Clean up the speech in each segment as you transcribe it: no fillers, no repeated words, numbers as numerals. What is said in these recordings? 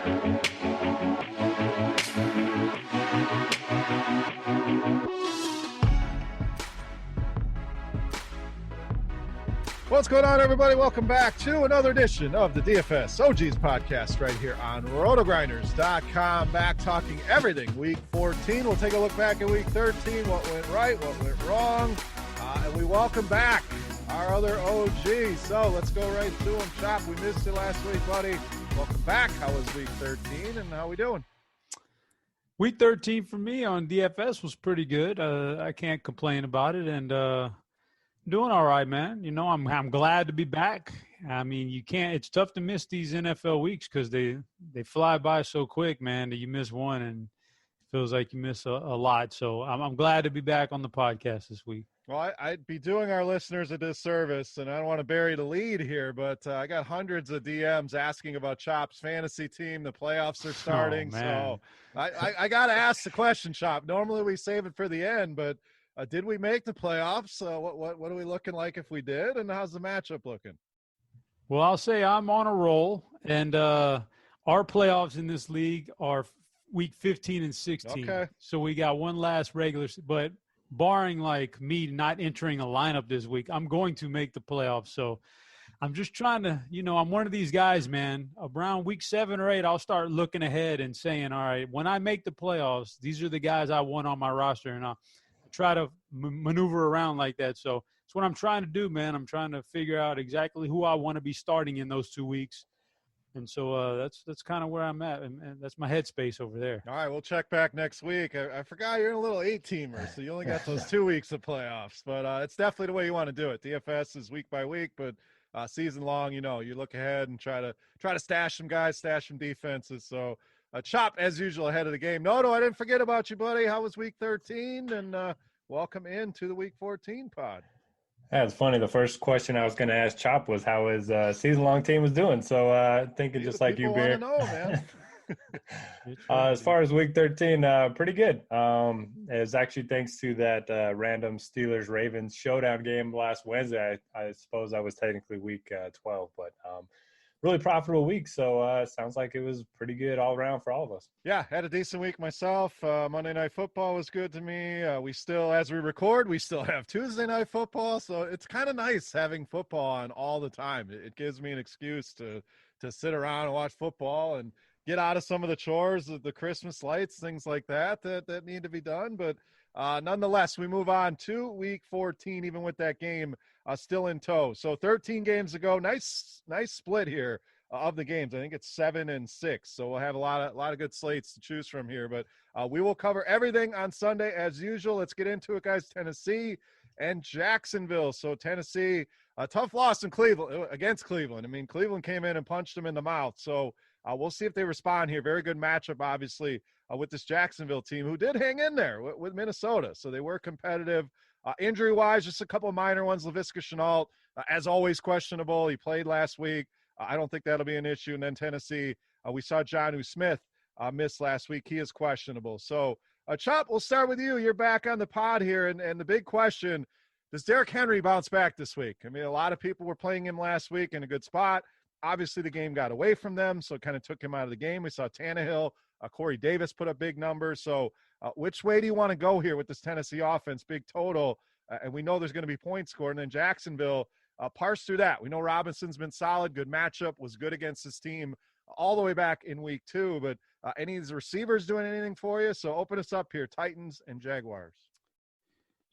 What's going on, everybody? Welcome back to another edition of the DFS OGs podcast right here on ROTOGRINDERS.com. Back talking everything Week 14. We'll take a look back at Week 13, what went right, what went wrong, and we welcome back our other OG. So let's go right to him. Chop, we missed you last week, buddy. Welcome back. How was Week 13, and how we doing? Week 13 for me on DFS was pretty good. I can't complain about it, and doing all right, man. You know, I'm glad to be back. I mean, it's tough to miss these NFL weeks because they fly by so quick, man, that you miss one and it feels like you miss a lot. So I'm glad to be back on the podcast this week. Well, I'd be doing our listeners a disservice, and I don't want to bury the lead here, but I got hundreds of DMs asking about Chop's fantasy team. The playoffs are starting, so I got to ask the question, Chop. Normally we save it for the end, but did we make the playoffs? What are we looking like if we did, and how's the matchup looking? Well, I'll say I'm on a roll, and our playoffs in this league are week 15 and 16. Okay. So we got one last regular, but barring like me not entering a lineup this week, I'm going to make the playoffs. So I'm just trying to, I'm one of these guys, man. Around week 7 or 8, I'll start looking ahead and saying, all right, when I make the playoffs, these are the guys I want on my roster, and I'll try to maneuver around like that. So it's what I'm trying to do, man. I'm trying to figure out exactly who I want to be starting in those 2 weeks. And so that's kind of where I'm at, and that's my headspace over there. All right, we'll check back next week. I forgot you're in a little 8-teamer, so you only got those 2 weeks of playoffs. But it's definitely the way you want to do it. DFS is week by week, but season long, you look ahead and try to stash some guys, stash some defenses. So Chop, as usual, ahead of the game. Noto, I didn't forget about you, buddy. How was Week 13? And welcome into the Week 14 pod. Yeah, it's funny. The first question I was going to ask Chop was how his season-long team was doing. So thinking just like you, Beer. Know, man. As far as Week 13, pretty good. It's actually thanks to that random Steelers-Ravens showdown game last Wednesday. I suppose that was technically Week 12, but really profitable week. So sounds like it was pretty good all around for all of us. Yeah, had a decent week myself. Monday Night Football was good to me. We still, as we record, we still have Tuesday Night Football. So it's kind of nice having football on all the time. It gives me an excuse to sit around and watch football and get out of some of the chores, the Christmas lights, things like that need to be done. But nonetheless, we move on to Week 14, even with that game still in tow. So 13 games ago, nice split here of the games. I think it's 7 and 6. So we'll have a lot of good slates to choose from here. But we will cover everything on Sunday as usual. Let's get into it, guys. Tennessee and Jacksonville. So Tennessee, a tough loss in Cleveland against Cleveland. I mean, Cleveland came in and punched them in the mouth. So we'll see if they respond here. Very good matchup, obviously, with this Jacksonville team who did hang in there with Minnesota. So they were competitive. Injury-wise, just a couple of minor ones. Laviska Shenault, as always, questionable. He played last week. I don't think that'll be an issue. And then Tennessee, we saw Jonnu Smith miss last week. He is questionable. So, Chop, we'll start with you. You're back on the pod here. And the big question, does Derrick Henry bounce back this week? I mean, a lot of people were playing him last week in a good spot. Obviously, the game got away from them, so it kind of took him out of the game. We saw Tannehill, Corey Davis put up big numbers. So which way do you want to go here with this Tennessee offense? Big total, and we know there's going to be points scored. And then Jacksonville, parse through that. We know Robinson's been solid, good matchup, was good against his team all the way back in week 2. But any of these receivers doing anything for you? So open us up here, Titans and Jaguars.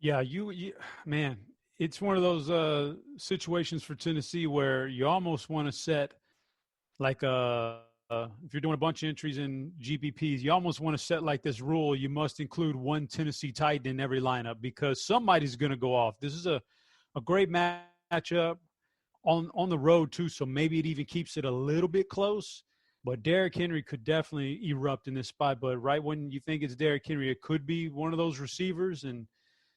Yeah, you man, it's one of those situations for Tennessee where you almost want to set like if you're doing a bunch of entries in GPPs, you almost want to set like this rule. You must include one Tennessee Titan in every lineup because somebody's going to go off. This is a great matchup on the road too, so maybe it even keeps it a little bit close. But Derrick Henry could definitely erupt in this spot. But right when you think it's Derrick Henry, it could be one of those receivers. And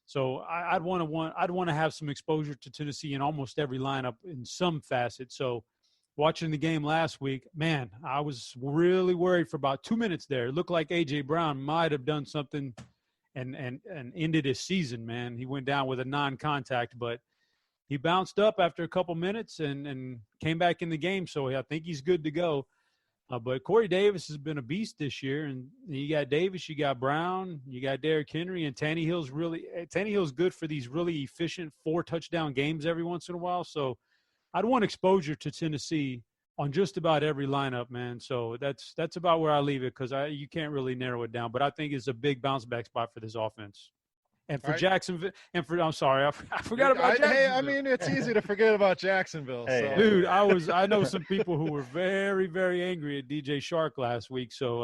so I'd want to have some exposure to Tennessee in almost every lineup in some facet. So watching the game last week, man, I was really worried for about 2 minutes there. It looked like A.J. Brown might have done something and ended his season, man. He went down with a non-contact, but he bounced up after a couple minutes and came back in the game. So I think he's good to go. But Corey Davis has been a beast this year, and you got Davis, you got Brown, you got Derrick Henry, and Tannehill's good for these really efficient 4-touchdown games every once in a while. So I'd want exposure to Tennessee on just about every lineup, man. So that's about where I leave it because you can't really narrow it down. But I think it's a big bounce back spot for this offense. And for Jacksonville, I'm sorry, I forgot about Jacksonville. Hey, I mean, it's easy to forget about Jacksonville. Hey, so. Dude, I know some people who were very, very angry at DJ Shark last week. So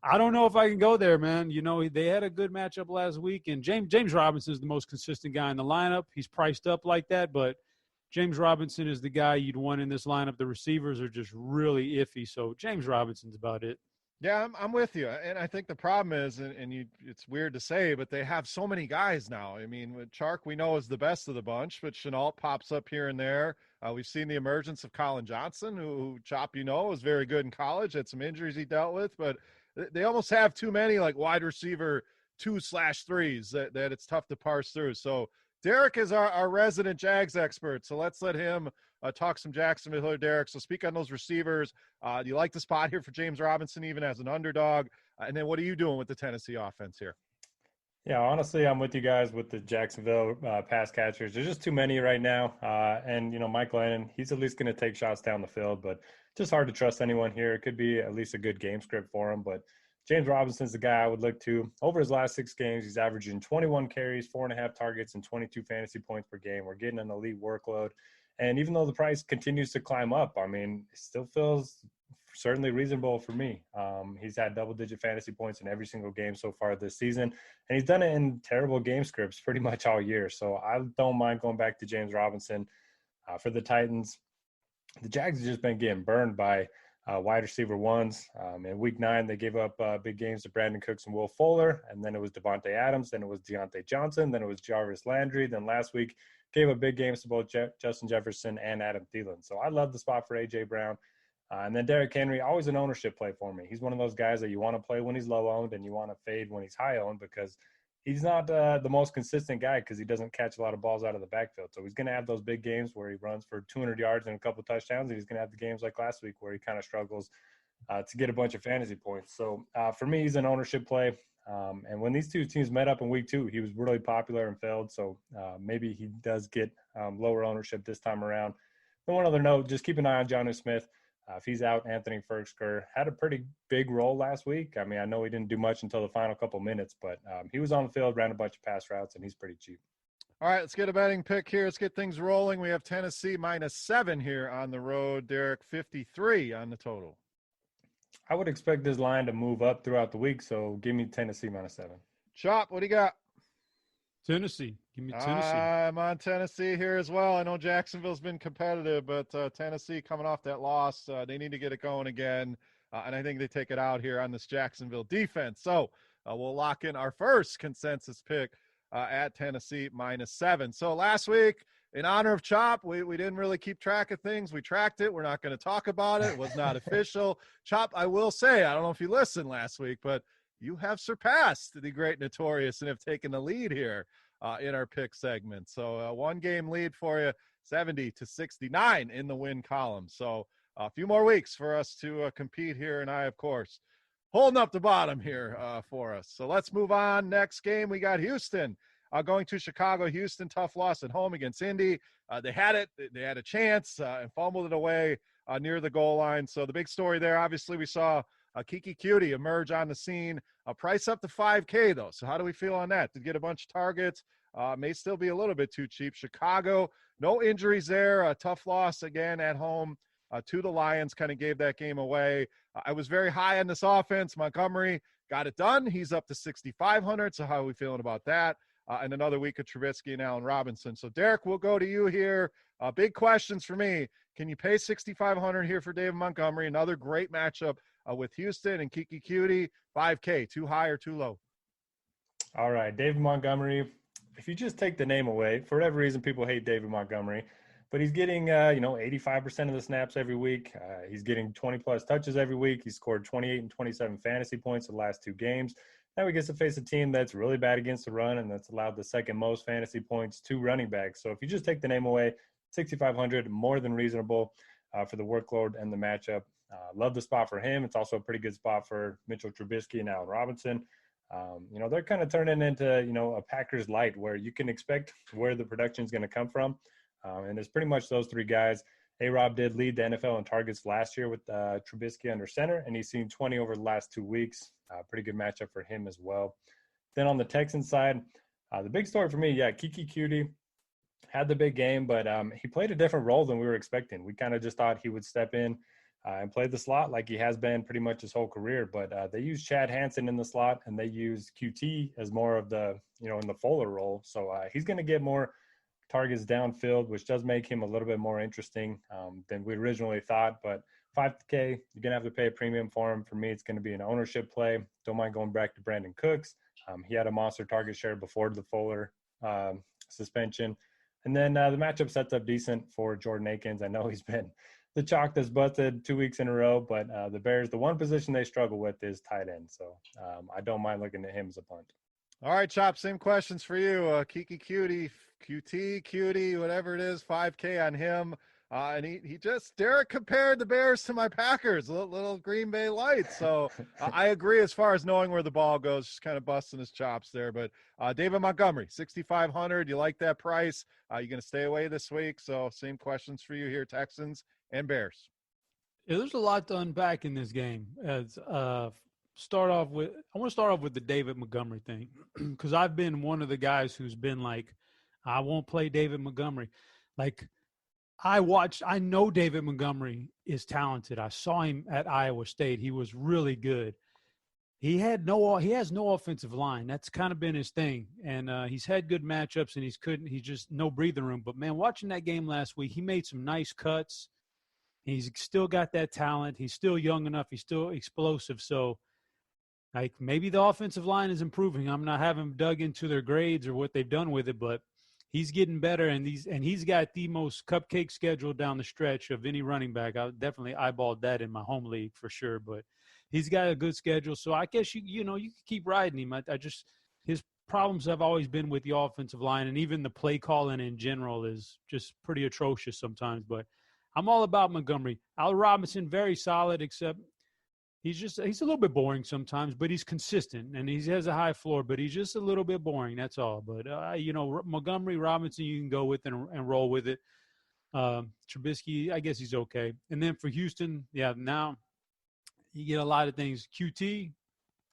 I don't know if I can go there, man. You know, they had a good matchup last week, and James Robinson is the most consistent guy in the lineup. He's priced up like that, but James Robinson is the guy you'd want in this lineup. The receivers are just really iffy, so James Robinson's about it. Yeah, I'm with you. And I think the problem is, it's weird to say, but they have so many guys now. I mean, with Chark, we know is the best of the bunch, but Chenault pops up here and there. We've seen the emergence of Colin Johnson, who Chop, was very good in college, had some injuries he dealt with, but they almost have too many like wide receiver 2/3s that it's tough to parse through. So Derek is our resident Jags expert, so let's let him talk some Jacksonville here, Derek. So speak on those receivers. Do you like the spot here for James Robinson even as an underdog? And then what are you doing with the Tennessee offense here? Yeah, honestly, I'm with you guys with the Jacksonville pass catchers. There's just too many right now. And, Mike Lennon, he's at least going to take shots down the field, but just hard to trust anyone here. It could be at least a good game script for him, but James Robinson's the guy I would look to. Over his last 6 games, he's averaging 21 carries, 4.5 targets, and 22 fantasy points per game. We're getting an elite workload. And even though the price continues to climb up, I mean, it still feels certainly reasonable for me. He's had double-digit fantasy points in every single game so far this season, and he's done it in terrible game scripts pretty much all year. So I don't mind going back to James Robinson. For the Titans, the Jags have just been getting burned by wide receiver ones. In week 9, they gave up big games to Brandon Cooks and Will Fuller, and then it was Devontae Adams, then it was Deontay Johnson, then it was Jarvis Landry, then last week gave up big games to both Justin Jefferson and Adam Thielen. So I love the spot for A.J. Brown. And then Derrick Henry, always an ownership play for me. He's one of those guys that you want to play when he's low-owned and you want to fade when he's high-owned because he's not the most consistent guy because he doesn't catch a lot of balls out of the backfield. So he's going to have those big games where he runs for 200 yards and a couple touchdowns, and he's going to have the games like last week where he kind of struggles to get a bunch of fantasy points. So for me, he's an ownership play. And when these two teams met up in week 2, he was really popular and failed. So maybe he does get lower ownership this time around. And one other note, just keep an eye on Jonnu Smith. If he's out, Anthony Ferguson had a pretty big role last week. I mean, I know he didn't do much until the final couple minutes, but he was on the field, ran a bunch of pass routes, and he's pretty cheap. All right, let's get a betting pick here. Let's get things rolling. We have Tennessee -7 here on the road. Derek, 53 on the total. I would expect this line to move up throughout the week, so give me Tennessee -7. Chop, what do you got? Tennessee. Give me Tennessee. I'm on Tennessee here as well. I know Jacksonville's been competitive, but Tennessee coming off that loss, they need to get it going again, and I think they take it out here on this Jacksonville defense. So we'll lock in our first consensus pick at Tennessee -7. So last week, in honor of Chop, we didn't really keep track of things. We tracked it. We're not going to talk about it. It was not official. Chop, I will say, I don't know if you listened last week, but you have surpassed the great Notorious and have taken the lead here in our pick segment. So 1-game lead for you, 70-69 in the win column. So a few more weeks for us to compete here. And I, of course, holding up the bottom here for us. So let's move on. Next game, we got Houston going to Chicago. Houston, tough loss at home against Indy. They had it. They had a chance and fumbled it away near the goal line. So the big story there, obviously, we saw Kiki Cutie emerge on the scene. Price up to $5K, though. So how do we feel on that? To get a bunch of targets, may still be a little bit too cheap. Chicago, no injuries there. A tough loss again at home to the Lions, kind of gave that game away. I was very high on this offense. Montgomery got it done. He's up to 6,500. So how are we feeling about that? And another week of Trubisky and Allen Robinson. So, Derek, we'll go to you here. Big questions for me. Can you pay 6,500 here for David Montgomery? Another great matchup with Houston and Kiki Cutie. 5K, too high or too low? All right, David Montgomery. If you just take the name away, for whatever reason, people hate David Montgomery, but he's getting, 85% of the snaps every week. He's getting 20-plus touches every week. He's scored 28 and 27 fantasy points in the last 2 games. Now he gets to face a team that's really bad against the run and that's allowed the second most fantasy points to running backs. So if you just take the name away, 6,500, more than reasonable for the workload and the matchup. Love the spot for him. It's also a pretty good spot for Mitchell Trubisky and Allen Robinson. They're kind of turning into, a Packers light where you can expect where the production is going to come from. And it's pretty much those three guys. A-Rob did lead the NFL in targets last year with Trubisky under center, and he's seen 20 over the last 2 weeks. Pretty good matchup for him as well. Then on the Texans side, the big story for me, Kiki Cutie had the big game, but he played a different role than we were expecting. We kind of just thought he would step in and play the slot like he has been pretty much his whole career. But they use Chad Hansen in the slot, and they use QT as more of the, in the Fuller role. So he's going to get more targets downfield, which does make him a little bit more interesting than we originally thought. But $5K, you're going to have to pay a premium for him. For me, it's going to be an ownership play. Don't mind going back to Brandon Cooks. He had a monster target share before the Fuller suspension. And then the matchup sets up decent for Jordan Akins. I know he's been the chalk that's busted 2 weeks in a row, but the Bears, the one position they struggle with is tight end. So I don't mind looking at him as a punt. All right, Chop, same questions for you. Kiki Cutie, QT, Cutie, whatever it is, 5K on him. And Derek compared the Bears to my Packers, little Green Bay Lights. So I agree as far as knowing where the ball goes, just kind of busting his chops there. But David Montgomery, 6,500. You like that price? You're going to stay away this week. So same questions for you here, Texans and Bears. Yeah, there's a lot to unpack in this game. I want to start off with the David Montgomery thing, because I've been one of the guys who's been like, I won't play David Montgomery. Like, I know David Montgomery is talented. I saw him at Iowa State. He was really good. He has no offensive line. That's kind of been his thing. And he's had good matchups, and he's just no breathing room. But man, watching that game last week, he made some nice cuts. He's still got that talent. He's still young enough. He's still explosive. So, like, maybe the offensive line is improving. I'm not having dug into their grades or what they've done with it, but he's getting better, and he's got the most cupcake schedule down the stretch of any running back. I definitely eyeballed that in my home league for sure, but he's got a good schedule. So I guess you can keep riding him. His problems have always been with the offensive line, and even the play calling in general is just pretty atrocious sometimes. But I'm all about Montgomery. Allen Robinson, very solid, except he's a little bit boring sometimes, but he's consistent, and he has a high floor, but he's just a little bit boring. That's all. But, Montgomery, Robinson, you can go with and roll with it. Trubisky, I guess he's okay. And then for Houston, now you get a lot of things. QT,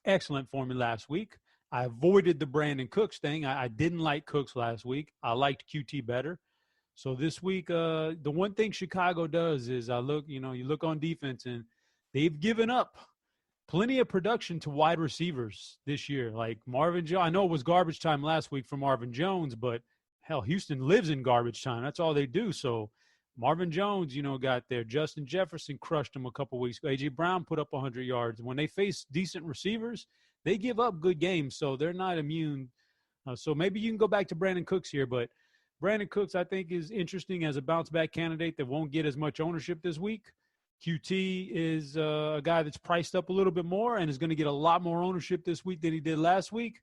excellent for me last week. I avoided the Brandon Cooks thing. I didn't like Cooks last week. I liked QT better. So this week, the one thing Chicago does is you look on defense, and they've given up plenty of production to wide receivers this year. Like Marvin Jones, I know it was garbage time last week for Marvin Jones, but hell, Houston lives in garbage time. That's all they do. So Marvin Jones, got there. Justin Jefferson crushed him a couple weeks ago. A.J. Brown put up 100 yards. When they face decent receivers, they give up good games, so they're not immune. So maybe you can go back to Brandon Cooks here, but Brandon Cooks, I think, is interesting as a bounce-back candidate that won't get as much ownership this week. QT is a guy that's priced up a little bit more and is going to get a lot more ownership this week than he did last week.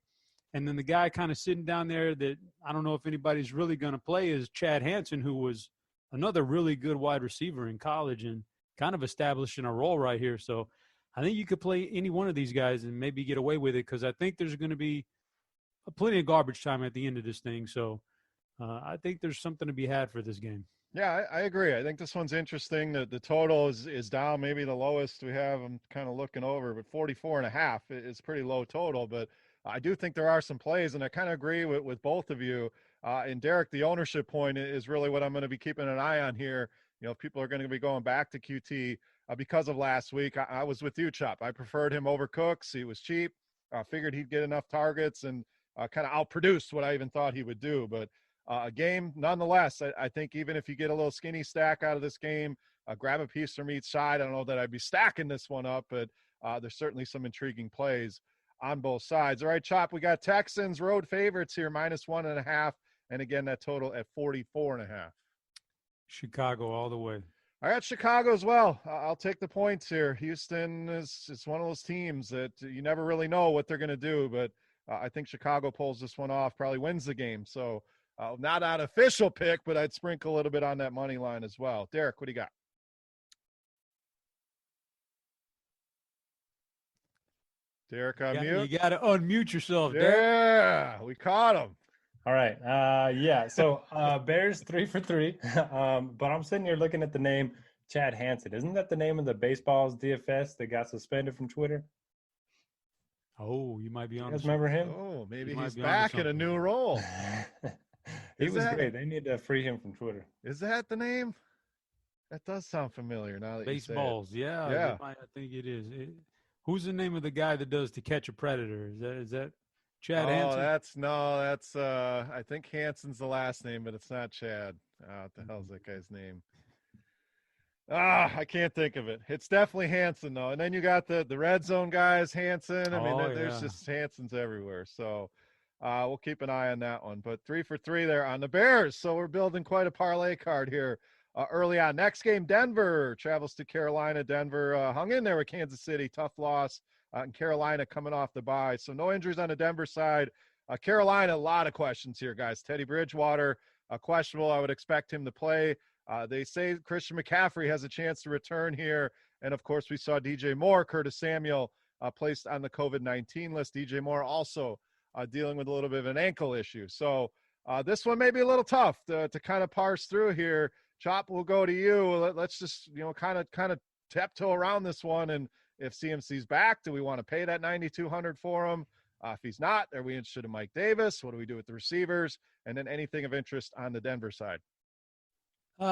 And then the guy kind of sitting down there that I don't know if anybody's really going to play is Chad Hansen, who was another really good wide receiver in college and kind of establishing a role right here. So I think you could play any one of these guys and maybe get away with it, because I think there's going to be plenty of garbage time at the end of this thing. So I think there's something to be had for this game. Yeah, I agree. I think this one's interesting. The total is down, maybe the lowest we have. I'm kind of looking over, but 44.5 is pretty low total. But I do think there are some plays, and I kind of agree with both of you. And Derek, the ownership point is really what I'm going to be keeping an eye on here. If people are going to be going back to QT because of last week. I was with you, Chop. I preferred him over Cooks. He was cheap. I figured he'd get enough targets and kind of outproduced what I even thought he would do. But a game, nonetheless, I think even if you get a little skinny stack out of this game, grab a piece from each side. I don't know that I'd be stacking this one up, but there's certainly some intriguing plays on both sides. All right, Chop, we got Texans road favorites here, -1.5. And again, that total at 44.5. Chicago all the way. I got Chicago as well. I'll take the points here. Houston is one of those teams that you never really know what they're going to do, but I think Chicago pulls this one off, probably wins the game. So not an official pick, but I'd sprinkle a little bit on that money line as well. Derek, what do you got? Derek on mute. You got to unmute yourself, Derek. Yeah, we caught him. All right. Yeah. So Bears 3 for 3. But I'm sitting here looking at the name Chad Hansen. Isn't that the name of the baseball's DFS that got suspended from Twitter? Oh, you might be on. You guys remember him? Oh, maybe he's back in a new role. He was great. They need to free him from Twitter. Is that the name? That does sound familiar now that Baseballs. you say it. Yeah. I think it is. Who's the name of the guy that does To Catch a Predator? Is that Chad Hansen? That's I think Hansen's the last name, but it's not Chad. What the hell's that guy's name? I can't think of it. It's definitely Hansen though. And then you got the red zone guys, Hansen. I mean, there's just Hansens everywhere. So we'll keep an eye on that one. But 3 for 3 there on the Bears. So we're building quite a parlay card here early on. Next game, Denver travels to Carolina. Denver hung in there with Kansas City. Tough loss. And Carolina coming off the bye. So no injuries on the Denver side. Carolina, a lot of questions here, guys. Teddy Bridgewater, questionable. I would expect him to play. They say Christian McCaffrey has a chance to return here. And, of course, we saw DJ Moore, Curtis Samuel, placed on the COVID-19 list. DJ Moore also dealing with a little bit of an ankle issue. So this one may be a little tough to kind of parse through here. Chop, we'll go to you. Let's just, kind of tiptoe around this one. And if CMC's back, do we want to pay that $9,200 for him? If he's not, are we interested in Mike Davis? What do we do with the receivers? And then anything of interest on the Denver side? If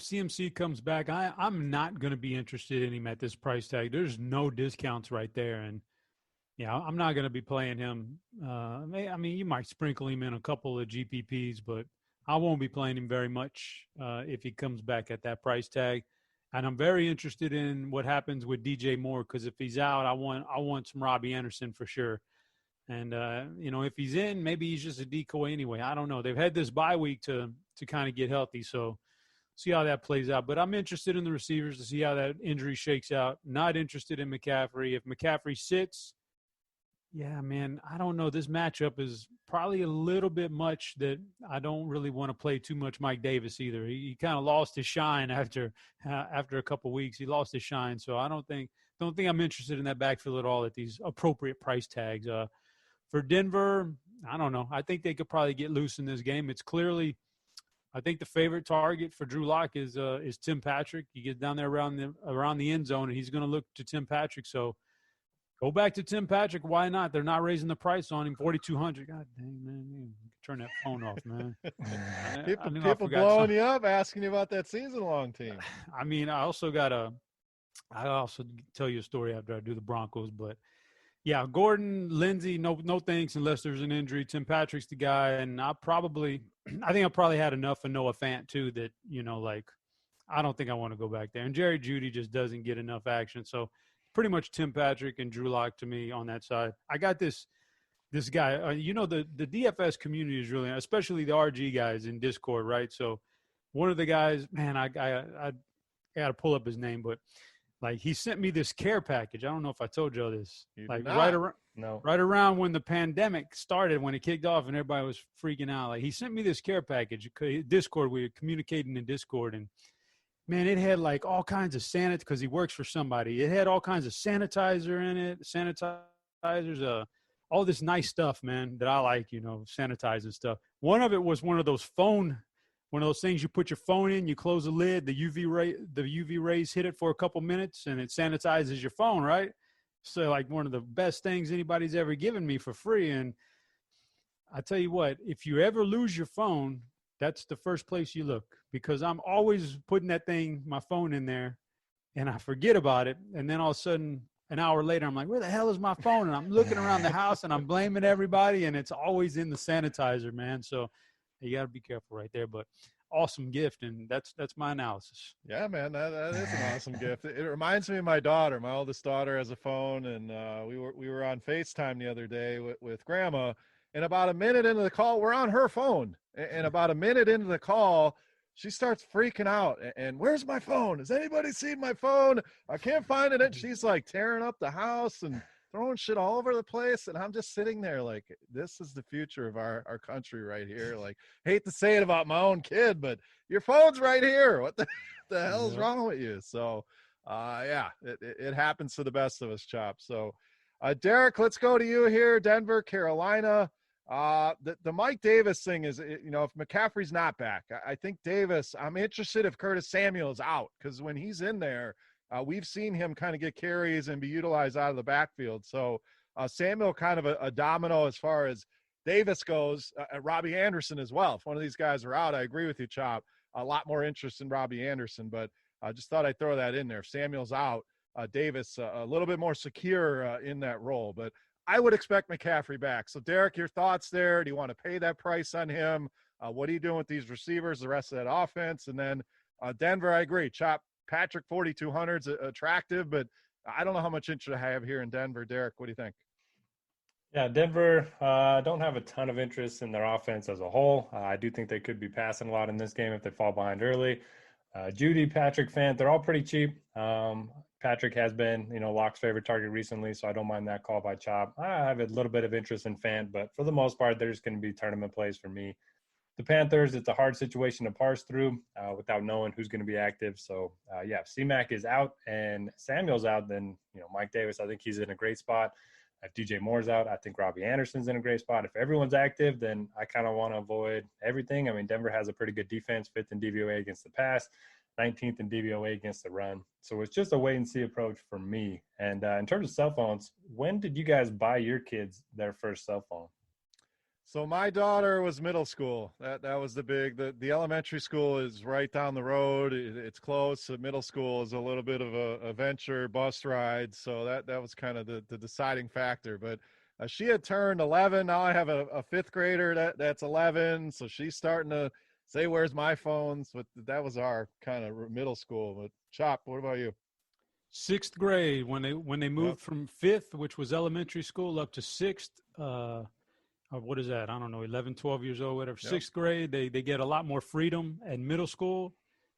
CMC comes back, I'm not going to be interested in him at this price tag. There's no discounts right there. And, I'm not going to be playing him. You might sprinkle him in a couple of GPPs, but I won't be playing him very much if he comes back at that price tag. And I'm very interested in what happens with DJ Moore because if he's out, I want some Robbie Anderson for sure. And, if he's in, maybe he's just a decoy anyway. I don't know. They've had this bye week to kind of get healthy, so see how that plays out. But I'm interested in the receivers to see how that injury shakes out. Not interested in McCaffrey. If McCaffrey sits, yeah, man, I don't know. This matchup is probably a little bit much that I don't really want to play too much Mike Davis either. He kind of lost his shine after a couple of weeks. He lost his shine, so I don't think I'm interested in that backfield at all at these appropriate price tags. For Denver, I don't know. I think they could probably get loose in this game. It's clearly, I think the favorite target for Drew Lock is Tim Patrick. He gets down there around the end zone, and he's going to look to Tim Patrick. So go back to Tim Patrick. Why not? They're not raising the price on him. $4,200. God dang, man, turn that phone off, man. People blowing you up, asking you about that season-long team. I'll also tell you a story after I do the Broncos, but. Yeah, Gordon, Lindsey, no thanks unless there's an injury. Tim Patrick's the guy, and I think I probably had enough of Noah Fant too that I don't think I want to go back there. And Jerry Jeudy just doesn't get enough action, so pretty much Tim Patrick and Drew Lock to me on that side. I got this guy. The DFS community is really, especially the RG guys in Discord, right? So one of the guys, man, I got to pull up his name, but. Like he sent me this care package. I don't know if I told y'all this. Right around when the pandemic started, when it kicked off and everybody was freaking out. Like he sent me this care package. Discord, we were communicating in Discord, and man, it had like all kinds of because he works for somebody. It had all kinds of sanitizer in it, sanitizers, all this nice stuff, man, that I like, sanitizing stuff. One of it was one of those things you put your phone in, you close the lid, the UV rays hit it for a couple minutes, and it sanitizes your phone, right? So, like, one of the best things anybody's ever given me for free. And I tell you what, if you ever lose your phone, that's the first place you look, because I'm always putting my phone in there, and I forget about it. And then all of a sudden, an hour later, I'm like, where the hell is my phone? And I'm looking around the house, and I'm blaming everybody, and it's always in the sanitizer, man. So, you got to be careful right there, but awesome gift, and that's my analysis. Yeah, man, that is an awesome gift. It reminds me of my daughter. My oldest daughter has a phone, and we were on FaceTime the other day with Grandma, and about a minute into the call, we're on her phone, and about a minute into the call, she starts freaking out, and where's my phone? Has anybody seen my phone? I can't find it. And she's like tearing up the house and throwing shit all over the place, and I'm just sitting there like, this is the future of our country right here. Like, hate to say it about my own kid, but your phone's right here. What the hell's wrong with you? So it happens to the best of us, Chop. So Derek, let's go to you here. Denver, Carolina. The Mike Davis thing is, if McCaffrey's not back, I think Davis, I'm interested if Curtis Samuel is out, because when he's in there, we've seen him kind of get carries and be utilized out of the backfield. So Samuel kind of a domino as far as Davis goes. Robbie Anderson as well. If one of these guys are out, I agree with you, Chop. A lot more interest in Robbie Anderson, but I just thought I'd throw that in there. If Samuel's out, Davis a little bit more secure in that role. But I would expect McCaffrey back. So, Derek, your thoughts there? Do you want to pay that price on him? What are you doing with these receivers, the rest of that offense? And then Denver, I agree. Chop, Patrick 4,200 is attractive, but I don't know how much interest I have here in Denver. Derek, what do you think? Yeah, Denver don't have a ton of interest in their offense as a whole. I do think they could be passing a lot in this game if they fall behind early. Judy, Patrick, Fant, they're all pretty cheap. Patrick has been, Locke's favorite target recently, so I don't mind that call by Chop. I have a little bit of interest in Fant, but for the most part, there's going to be tournament plays for me. The Panthers, it's a hard situation to parse through without knowing who's going to be active. So, if C-Mac is out and Samuel's out, then, Mike Davis, I think he's in a great spot. If DJ Moore's out, I think Robbie Anderson's in a great spot. If everyone's active, then I kind of want to avoid everything. I mean, Denver has a pretty good defense, 5th in DVOA against the pass, 19th in DVOA against the run. So it's just a wait-and-see approach for me. And in terms of cell phones, when did you guys buy your kids their first cell phone? So my daughter was middle school. That was the elementary school is right down the road. It's close. The middle school is a little bit of a venture bus ride. So that was kind of the deciding factor. But she had turned 11. Now I have a 5th grader that's 11. So she's starting to say, where's my phones? But that was our kind of middle school. But Chop, what about you? 6th grade, when they moved from 5th, which was elementary school, up to 6th, what is that? I don't know, 11, 12 years old, whatever. Yep. 6th grade, they get a lot more freedom at middle school.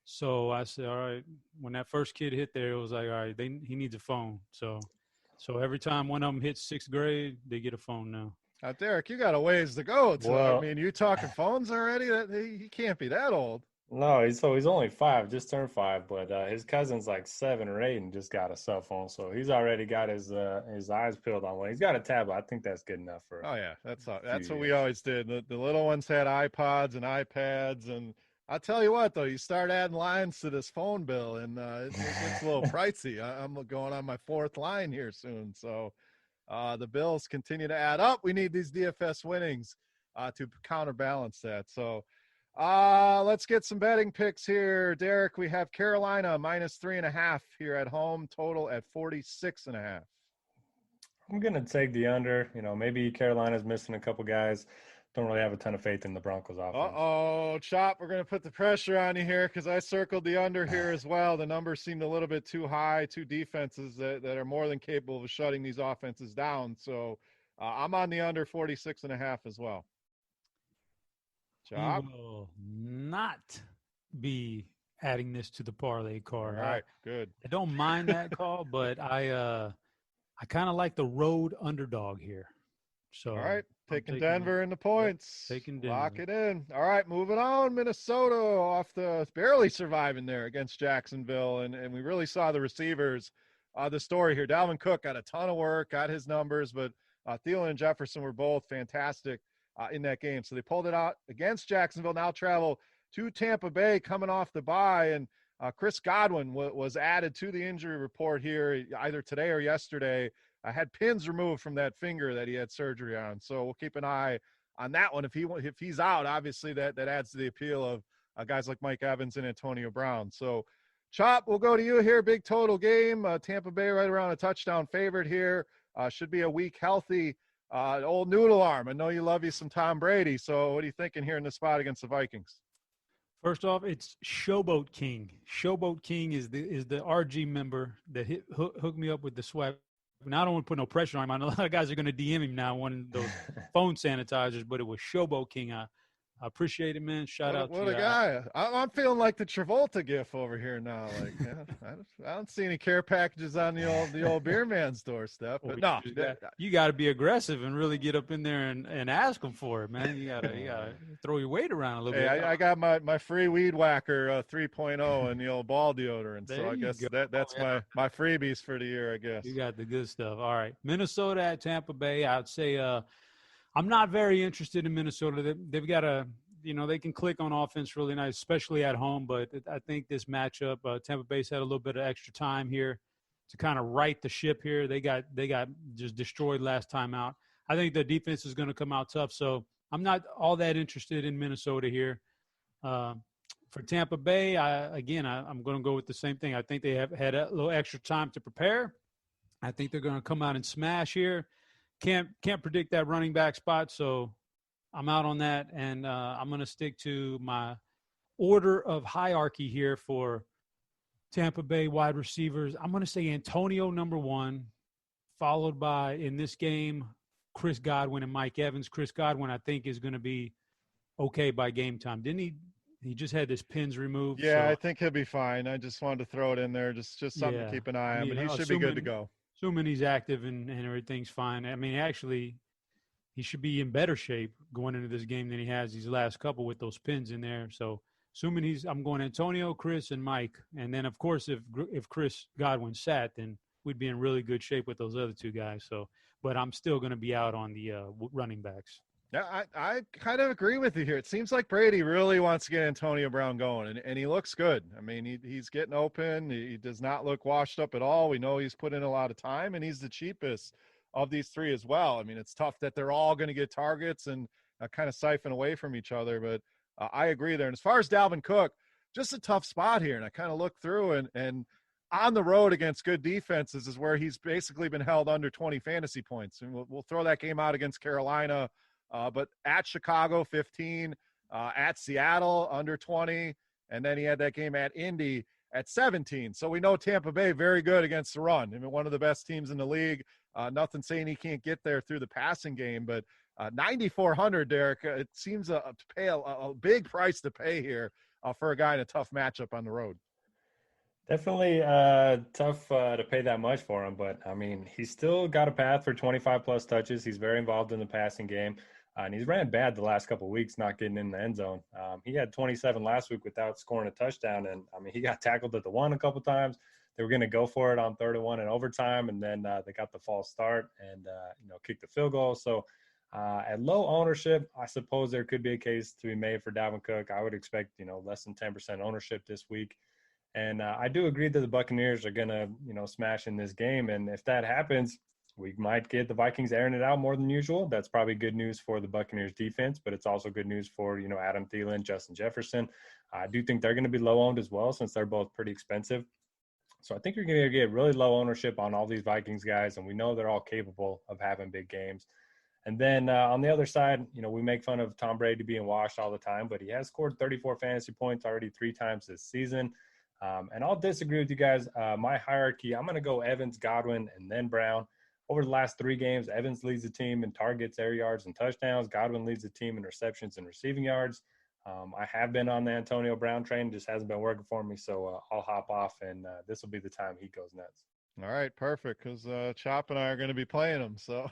So I said, all right, when that first kid hit there, it was like, all right, he needs a phone. So every time one of them hits 6th grade, they get a phone now. Derek, you got a ways to go. I mean, you talking phones already? He can't be that old. No, he's only 5, just turned 5, but his cousin's like 7 or 8 and just got a cell phone, so he's already got his eyes peeled on one. He's got a tablet. I think that's good enough for. Oh yeah, that's what we always did. The little ones had iPods and iPads, and I'll tell you what though, you start adding lines to this phone bill, and it gets a little pricey. I'm going on my 4th line here soon, so the bills continue to add up. We need these DFS winnings to counterbalance that. So. Let's get some betting picks here. Derek, we have Carolina -3.5 here at home, total at 46.5. I'm going to take the under. Maybe Carolina's missing a couple guys. Don't really have a ton of faith in the Broncos offense. Uh-oh, Chop, we're going to put the pressure on you here because I circled the under here as well. The numbers seemed a little bit too high, 2 defenses that are more than capable of shutting these offenses down. So I'm on the under 46.5 as well. Chop. We will not be adding this to the parlay card. All right, good. I don't mind that call, but I kind of like the road underdog here. So all right, taking Denver in the points. Yep, taking Denver. Lock it in. All right, moving on. Minnesota barely surviving there against Jacksonville, and we really saw the receivers. The story here, Dalvin Cook got a ton of work, got his numbers, but Thielen and Jefferson were both fantastic in that game. So they pulled it out against Jacksonville, now travel to Tampa Bay coming off the bye. And Chris Godwin was added to the injury report here either today or yesterday. Had pins removed from that finger that he had surgery on. So we'll keep an eye on that one. If he's out, obviously that adds to the appeal of guys like Mike Evans and Antonio Brown. So Chop, we'll go to you here. Big total game. Tampa Bay right around a touchdown favorite here. Should be a weak, healthy old noodle arm. I know you love you some Tom Brady. So what are you thinking here in the spot against the Vikings? First off, it's Showboat King. Showboat King is the RG member that hooked me up with the swag. Now I don't want to put no pressure on him. I know a lot of guys are going to DM him now wanting those phone sanitizers, but it was Showboat King. I I appreciate it, man. Shout out to what you. a guy. I'm feeling like the Travolta gif over here now. Like, I don't see any care packages on the old beer man's doorstep. But no, you got to be aggressive and really get up in there and ask them for it, man. You gotta throw your weight around a little bit. I got my free weed whacker 3.0 and the old ball deodorant. There so I guess go. that's my freebies for the year, I guess. You got the good stuff. All right, Minnesota at Tampa Bay. I'd say I'm not very interested in Minnesota. They've got they can click on offense really nice, especially at home. But I think this matchup, Tampa Bay's had a little bit of extra time here to kind of right the ship here. They got just destroyed last time out. I think the defense is going to come out tough. So I'm not all that interested in Minnesota here. For Tampa Bay, I'm going to go with the same thing. I think they have had a little extra time to prepare. I think they're going to come out and smash here. Can't predict that running back spot, so I'm out on that, and I'm going to stick to my order of hierarchy here for Tampa Bay wide receivers. I'm going to say Antonio number 1, followed by, in this game, Chris Godwin and Mike Evans. Chris Godwin, I think, is going to be okay by game time. Didn't he? He just had his pins removed. Yeah, so I think he'll be fine. I just wanted to throw it in there, just something to keep an eye on, but he should be good to go. Assuming he's active and everything's fine. I mean, actually, he should be in better shape going into this game than he has these last couple with those pins in there. So, assuming I'm going Antonio, Chris, and Mike. And then, of course, if Chris Godwin sat, then we'd be in really good shape with those other two guys. So, but I'm still going to be out on the running backs. Yeah, I kind of agree with you here. It seems like Brady really wants to get Antonio Brown going, and he looks good. I mean, he's getting open. He does not look washed up at all. We know he's put in a lot of time, and he's the cheapest of these three as well. I mean, it's tough that they're all going to get targets and kind of siphon away from each other, but I agree there. And as far as Dalvin Cook, just a tough spot here, and I kind of look through and on the road against good defenses is where he's basically been held under 20 fantasy points. And we'll throw that game out against Carolina. But at Chicago, 15, at Seattle, under 20, and then he had that game at Indy at 17. So we know Tampa Bay very good against the run. I mean, one of the best teams in the league. Nothing saying he can't get there through the passing game, but 9,400, Derek, it seems to pay a big price to pay here for a guy in a tough matchup on the road. Definitely tough to pay that much for him, but I mean, he's still got a path for 25 plus touches. He's very involved in the passing game. And he's ran bad the last couple of weeks, not getting in the end zone. He had 27 last week without scoring a touchdown. And, I mean, he got tackled at the 1 a couple times. They were going to go for it on 3rd and 1 in overtime, and then they got the false start and, kicked the field goal. So at low ownership, I suppose there could be a case to be made for Dalvin Cook. I would expect, less than 10% ownership this week. And I do agree that the Buccaneers are going to, smash in this game. And if that happens, we might get the Vikings airing it out more than usual. That's probably good news for the Buccaneers defense, but it's also good news for, Adam Thielen, Justin Jefferson. I do think they're going to be low owned as well, since they're both pretty expensive. So I think you're going to get really low ownership on all these Vikings guys, and we know they're all capable of having big games. And then on the other side, we make fun of Tom Brady being washed all the time, but he has scored 34 fantasy points already 3 times this season. And I'll disagree with you guys. My hierarchy, I'm going to go Evans, Godwin, and then Brown. Over the last 3 games, Evans leads the team in targets, air yards, and touchdowns. Godwin leads the team in receptions and receiving yards. I have been on the Antonio Brown train. Just hasn't been working for me, so I'll hop off, and this will be the time he goes nuts. All right, perfect, because Chop and I are going to be playing him. So,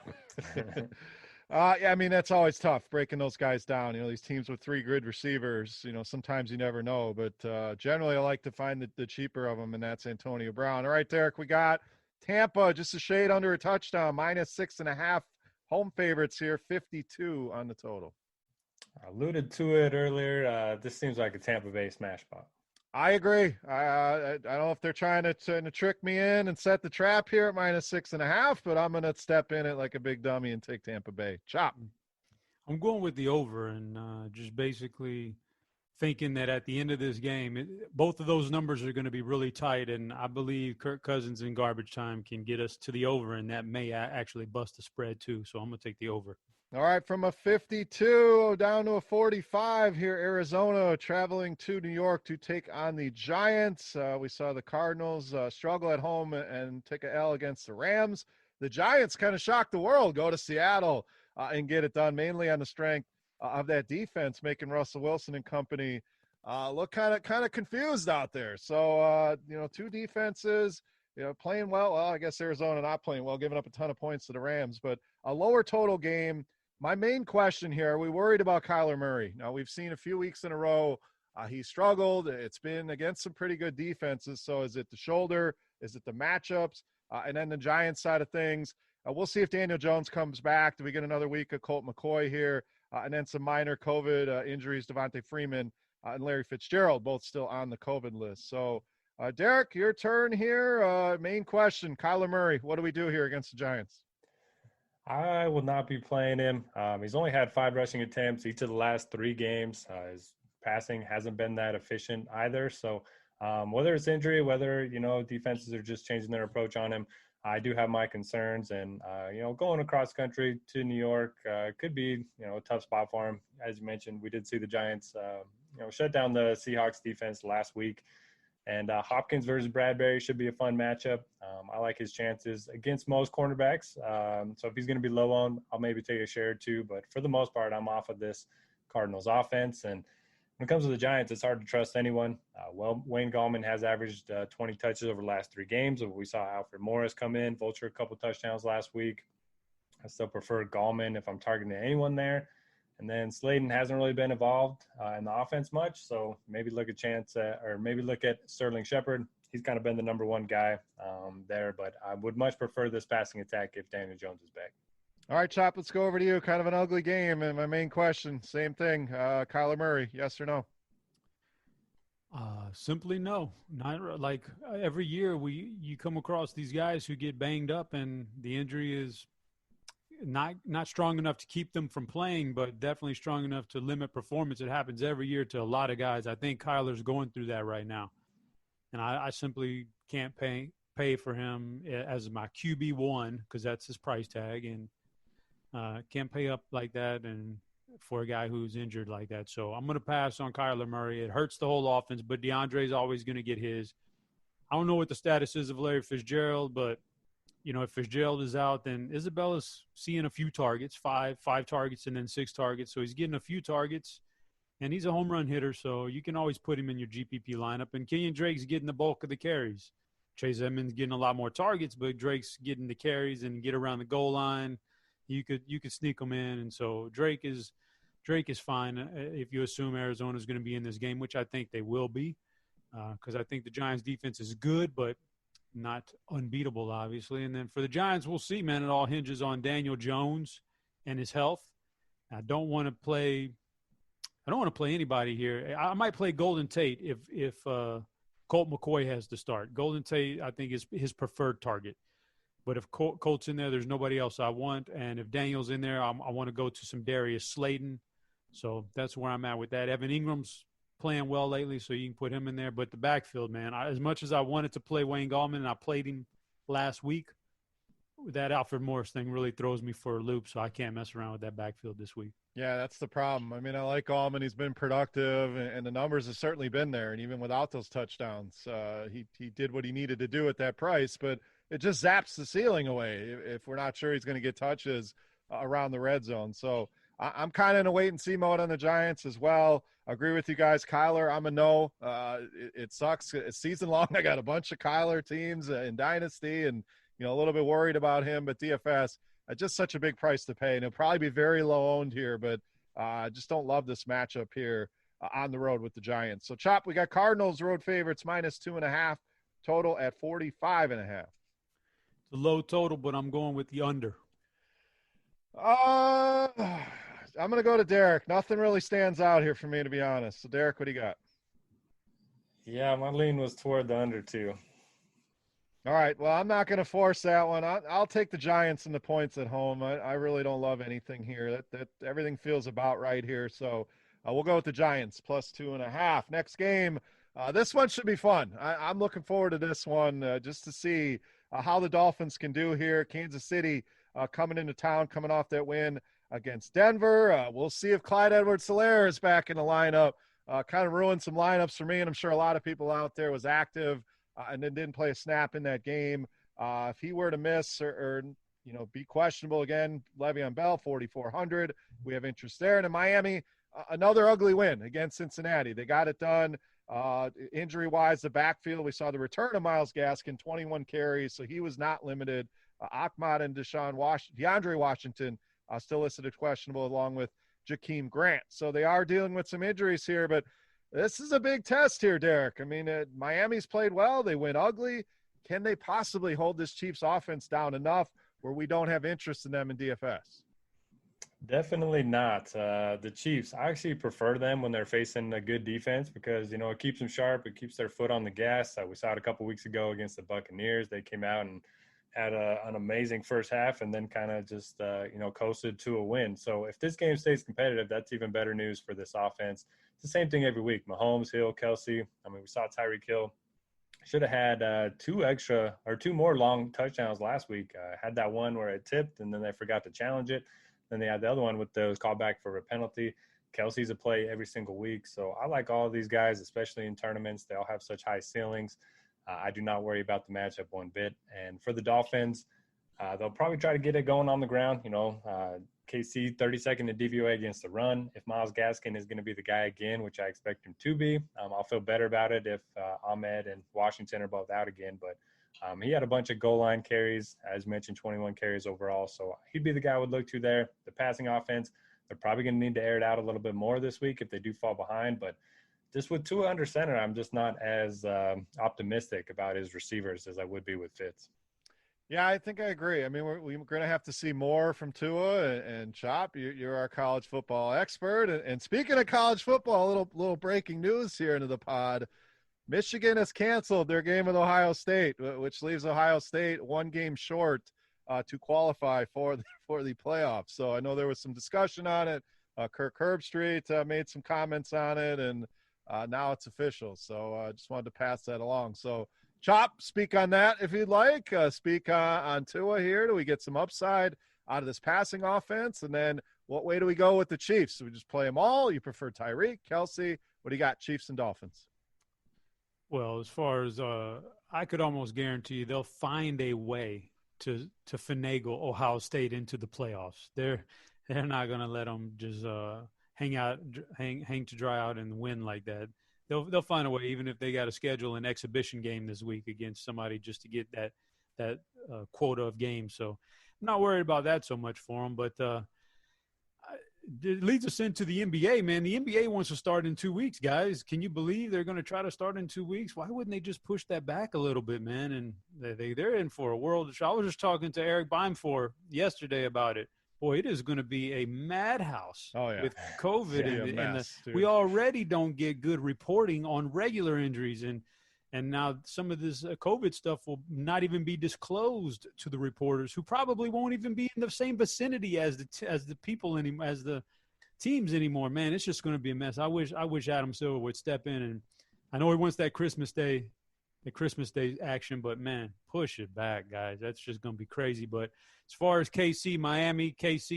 yeah, I mean, that's always tough, breaking those guys down. These teams with 3 good receivers, sometimes you never know. But generally I like to find the cheaper of them, and that's Antonio Brown. All right, Derek, we got Tampa just a shade under a touchdown, -6.5 home favorites here, 52 on the total. I alluded to it earlier. This seems like a Tampa Bay smash spot. I agree. I don't know if they're trying to trick me in and set the trap here at -6.5, but I'm going to step in it like a big dummy and take Tampa Bay. Chop. I'm going with the over and just basically thinking that at the end of this game, both of those numbers are going to be really tight, and I believe Kirk Cousins in garbage time can get us to the over, and that may actually bust the spread too. So I'm going to take the over. All right, from a 52 down to a 45 here, Arizona traveling to New York to take on the Giants. We saw the Cardinals struggle at home and take an L against the Rams. The Giants kind of shocked the world, go to Seattle and get it done, mainly on the strength of that defense, making Russell Wilson and company look kind of confused out there. So, two defenses, playing well. Well, I guess Arizona not playing well, giving up a ton of points to the Rams, but a lower total game. My main question here, are we worried about Kyler Murray? Now, we've seen a few weeks in a row he struggled. It's been against some pretty good defenses. So is it the shoulder? Is it the matchups? And then the Giants side of things, we'll see if Daniel Jones comes back. Do we get another week of Colt McCoy here? And then some minor COVID injuries, Devontae Freeman and Larry Fitzgerald, both still on the COVID list. So, Derek, your turn here. Main question, Kyler Murray, what do we do here against the Giants? I will not be playing him. He's only had 5 rushing attempts each of the last 3 games. His passing hasn't been that efficient either. So whether it's injury, whether, defenses are just changing their approach on him, I do have my concerns. And, going across country to New York could be, a tough spot for him. As you mentioned, we did see the Giants, shut down the Seahawks defense last week. And Hopkins versus Bradbury should be a fun matchup. I like his chances against most cornerbacks. So if he's going to be low on, I'll maybe take a share or two. But for the most part, I'm off of this Cardinals offense. And when it comes to the Giants, it's hard to trust anyone. Wayne Gallman has averaged 20 touches over the last 3 games. We saw Alfred Morris come in, vulture a couple touchdowns last week. I still prefer Gallman if I'm targeting anyone there. And then Slayton hasn't really been involved in the offense much, so maybe look at Sterling Shepard. He's kind of been the number 1 guy there, but I would much prefer this passing attack if Daniel Jones is back. All right, Chop, let's go over to you. Kind of an ugly game, and my main question, same thing. Kyler Murray, yes or no? Simply no. Not like every year you come across these guys who get banged up, and the injury is not strong enough to keep them from playing, but definitely strong enough to limit performance. It happens every year to a lot of guys. I think Kyler's going through that right now, and I simply can't pay for him as my QB1 because that's his price tag, and can't pay up like that and for a guy who's injured like that. So I'm going to pass on Kyler Murray. It hurts the whole offense, but DeAndre's always going to get his. I don't know what the status is of Larry Fitzgerald, but if Fitzgerald is out, then Isabella's seeing a few targets, five targets and then 6 targets. So he's getting a few targets, and he's a home run hitter, so you can always put him in your GPP lineup. And Kenyon Drake's getting the bulk of the carries. Chase Edmonds getting a lot more targets, but Drake's getting the carries and get around the goal line. You could sneak him in, and so Drake is fine if you assume Arizona's going to be in this game, which I think they will be, because I think the Giants' defense is good, but not unbeatable, obviously. And then for the Giants, we'll see, man. It all hinges on Daniel Jones and his health. I don't want to play anybody here. I might play Golden Tate if Colt McCoy has to start. Golden Tate, I think, is his preferred target. But if Colt's in there, there's nobody else I want. And if Daniel's in there, I want to go to some Darius Slayton. So that's where I'm at with that. Evan Ingram's playing well lately, so you can put him in there. But the backfield, man, as much as I wanted to play Wayne Gallman, and I played him last week, that Alfred Morris thing really throws me for a loop, so I can't mess around with that backfield this week. Yeah, that's the problem. I mean, I like Gallman. He's been productive, and the numbers have certainly been there. And even without those touchdowns, he did what he needed to do at that price. But it just zaps the ceiling away if we're not sure he's going to get touches around the red zone. So I'm kind of in a wait-and-see mode on the Giants as well. I agree with you guys. Kyler, I'm a no. It sucks. It's season long. I got a bunch of Kyler teams in Dynasty and, a little bit worried about him. But DFS, just such a big price to pay. And he'll probably be very low-owned here, but I just don't love this matchup here on the road with the Giants. So, Chop, we got Cardinals road favorites -2.5, total at 45.5. It's a low total, but I'm going with the under. I'm going to go to Derek. Nothing really stands out here for me, to be honest. So, Derek, what do you got? Yeah, my lean was toward the under, too. All right. Well, I'm not going to force that one. I'll take the Giants and the points at home. I really don't love anything here. That everything feels about right here. So we'll go with the Giants +2.5. Next game. This one should be fun. I'm looking forward to this one just to see how the Dolphins can do here. Kansas City coming into town, coming off that win against Denver. We'll see if Clyde Edwards-Helaire is back in the lineup. Kind of ruined some lineups for me, and I'm sure a lot of people out there was active and then didn't play a snap in that game. If he were to miss or be questionable again. Le'Veon Bell, 4,400. We have interest there. And in Miami, another ugly win against Cincinnati. They got it done. Injury-wise, the backfield, we saw the return of Myles Gaskin, 21 carries, so he was not limited. Ahmad and DeAndre Washington still listed as questionable, along with Jakeem Grant. So they are dealing with some injuries here, but this is a big test here, Derek. I mean, Miami's played well. They went ugly. Can they possibly hold this Chiefs offense down enough where we don't have interest in them in DFS? Definitely not. The Chiefs, I actually prefer them when they're facing a good defense because, it keeps them sharp. It keeps their foot on the gas. We saw it a couple weeks ago against the Buccaneers. They came out and had an amazing first half and then kind of just, coasted to a win. So if this game stays competitive, that's even better news for this offense. It's the same thing every week. Mahomes, Hill, Kelsey. I mean, we saw Tyreek Hill. Should have had two more long touchdowns last week. Had that one where it tipped and then they forgot to challenge it. Then they had the other one with those callback for a penalty. Kelsey's a play every single week. So I like all of these guys, especially in tournaments. They all have such high ceilings. I do not worry about the matchup one bit. And for the Dolphins, they'll probably try to get it going on the ground. KC 32nd in DVOA against the run. If Myles Gaskin is going to be the guy again, which I expect him to be, I'll feel better about it if Ahmed and Washington are both out again. But he had a bunch of goal line carries, as mentioned, 21 carries overall. So he'd be the guy I would look to there. The passing offense, they're probably going to need to air it out a little bit more this week if they do fall behind. But just with Tua under center, I'm just not as optimistic about his receivers as I would be with Fitz. Yeah, I think I agree. I mean, we're going to have to see more from Tua and Chop. You're our college football expert. And speaking of college football, a little breaking news here into the pod. Michigan has canceled their game with Ohio State, which leaves Ohio State one game short to qualify for the playoffs. So I know there was some discussion on it. Kirk Herbstreit made some comments on it, and now it's official. So I just wanted to pass that along. So, Chop, speak on that if you'd like. Speak on Tua here. Do we get some upside out of this passing offense? And then what way do we go with the Chiefs? Do we just play them all? You prefer Tyreek, Kelsey? What do you got, Chiefs and Dolphins? Well, as far as I could almost guarantee you they'll find a way to finagle Ohio State into the playoffs. They're not going to let them just hang to dry out and win like that. They'll find a way, even if they got to schedule an exhibition game this week against somebody just to get that quota of games. So I'm not worried about that so much for them, but it leads us into the NBA, man. The NBA wants to start in 2 weeks, guys. Can you believe they're going to try to start in 2 weeks? Why wouldn't they just push that back a little bit, man? And they're in for a world. I was just talking to Eric Beimfor yesterday about it. Boy, it is going to be a madhouse with COVID. And we already don't get good reporting on regular injuries. And now some of this COVID stuff will not even be disclosed to the reporters, who probably won't even be in the same vicinity as the people anymore, as the teams anymore. Man, it's just going to be a mess. I wish Adam Silver would step in, and I know he wants that Christmas Day action, but man, push it back, guys. That's just going to be crazy. But as far as Miami,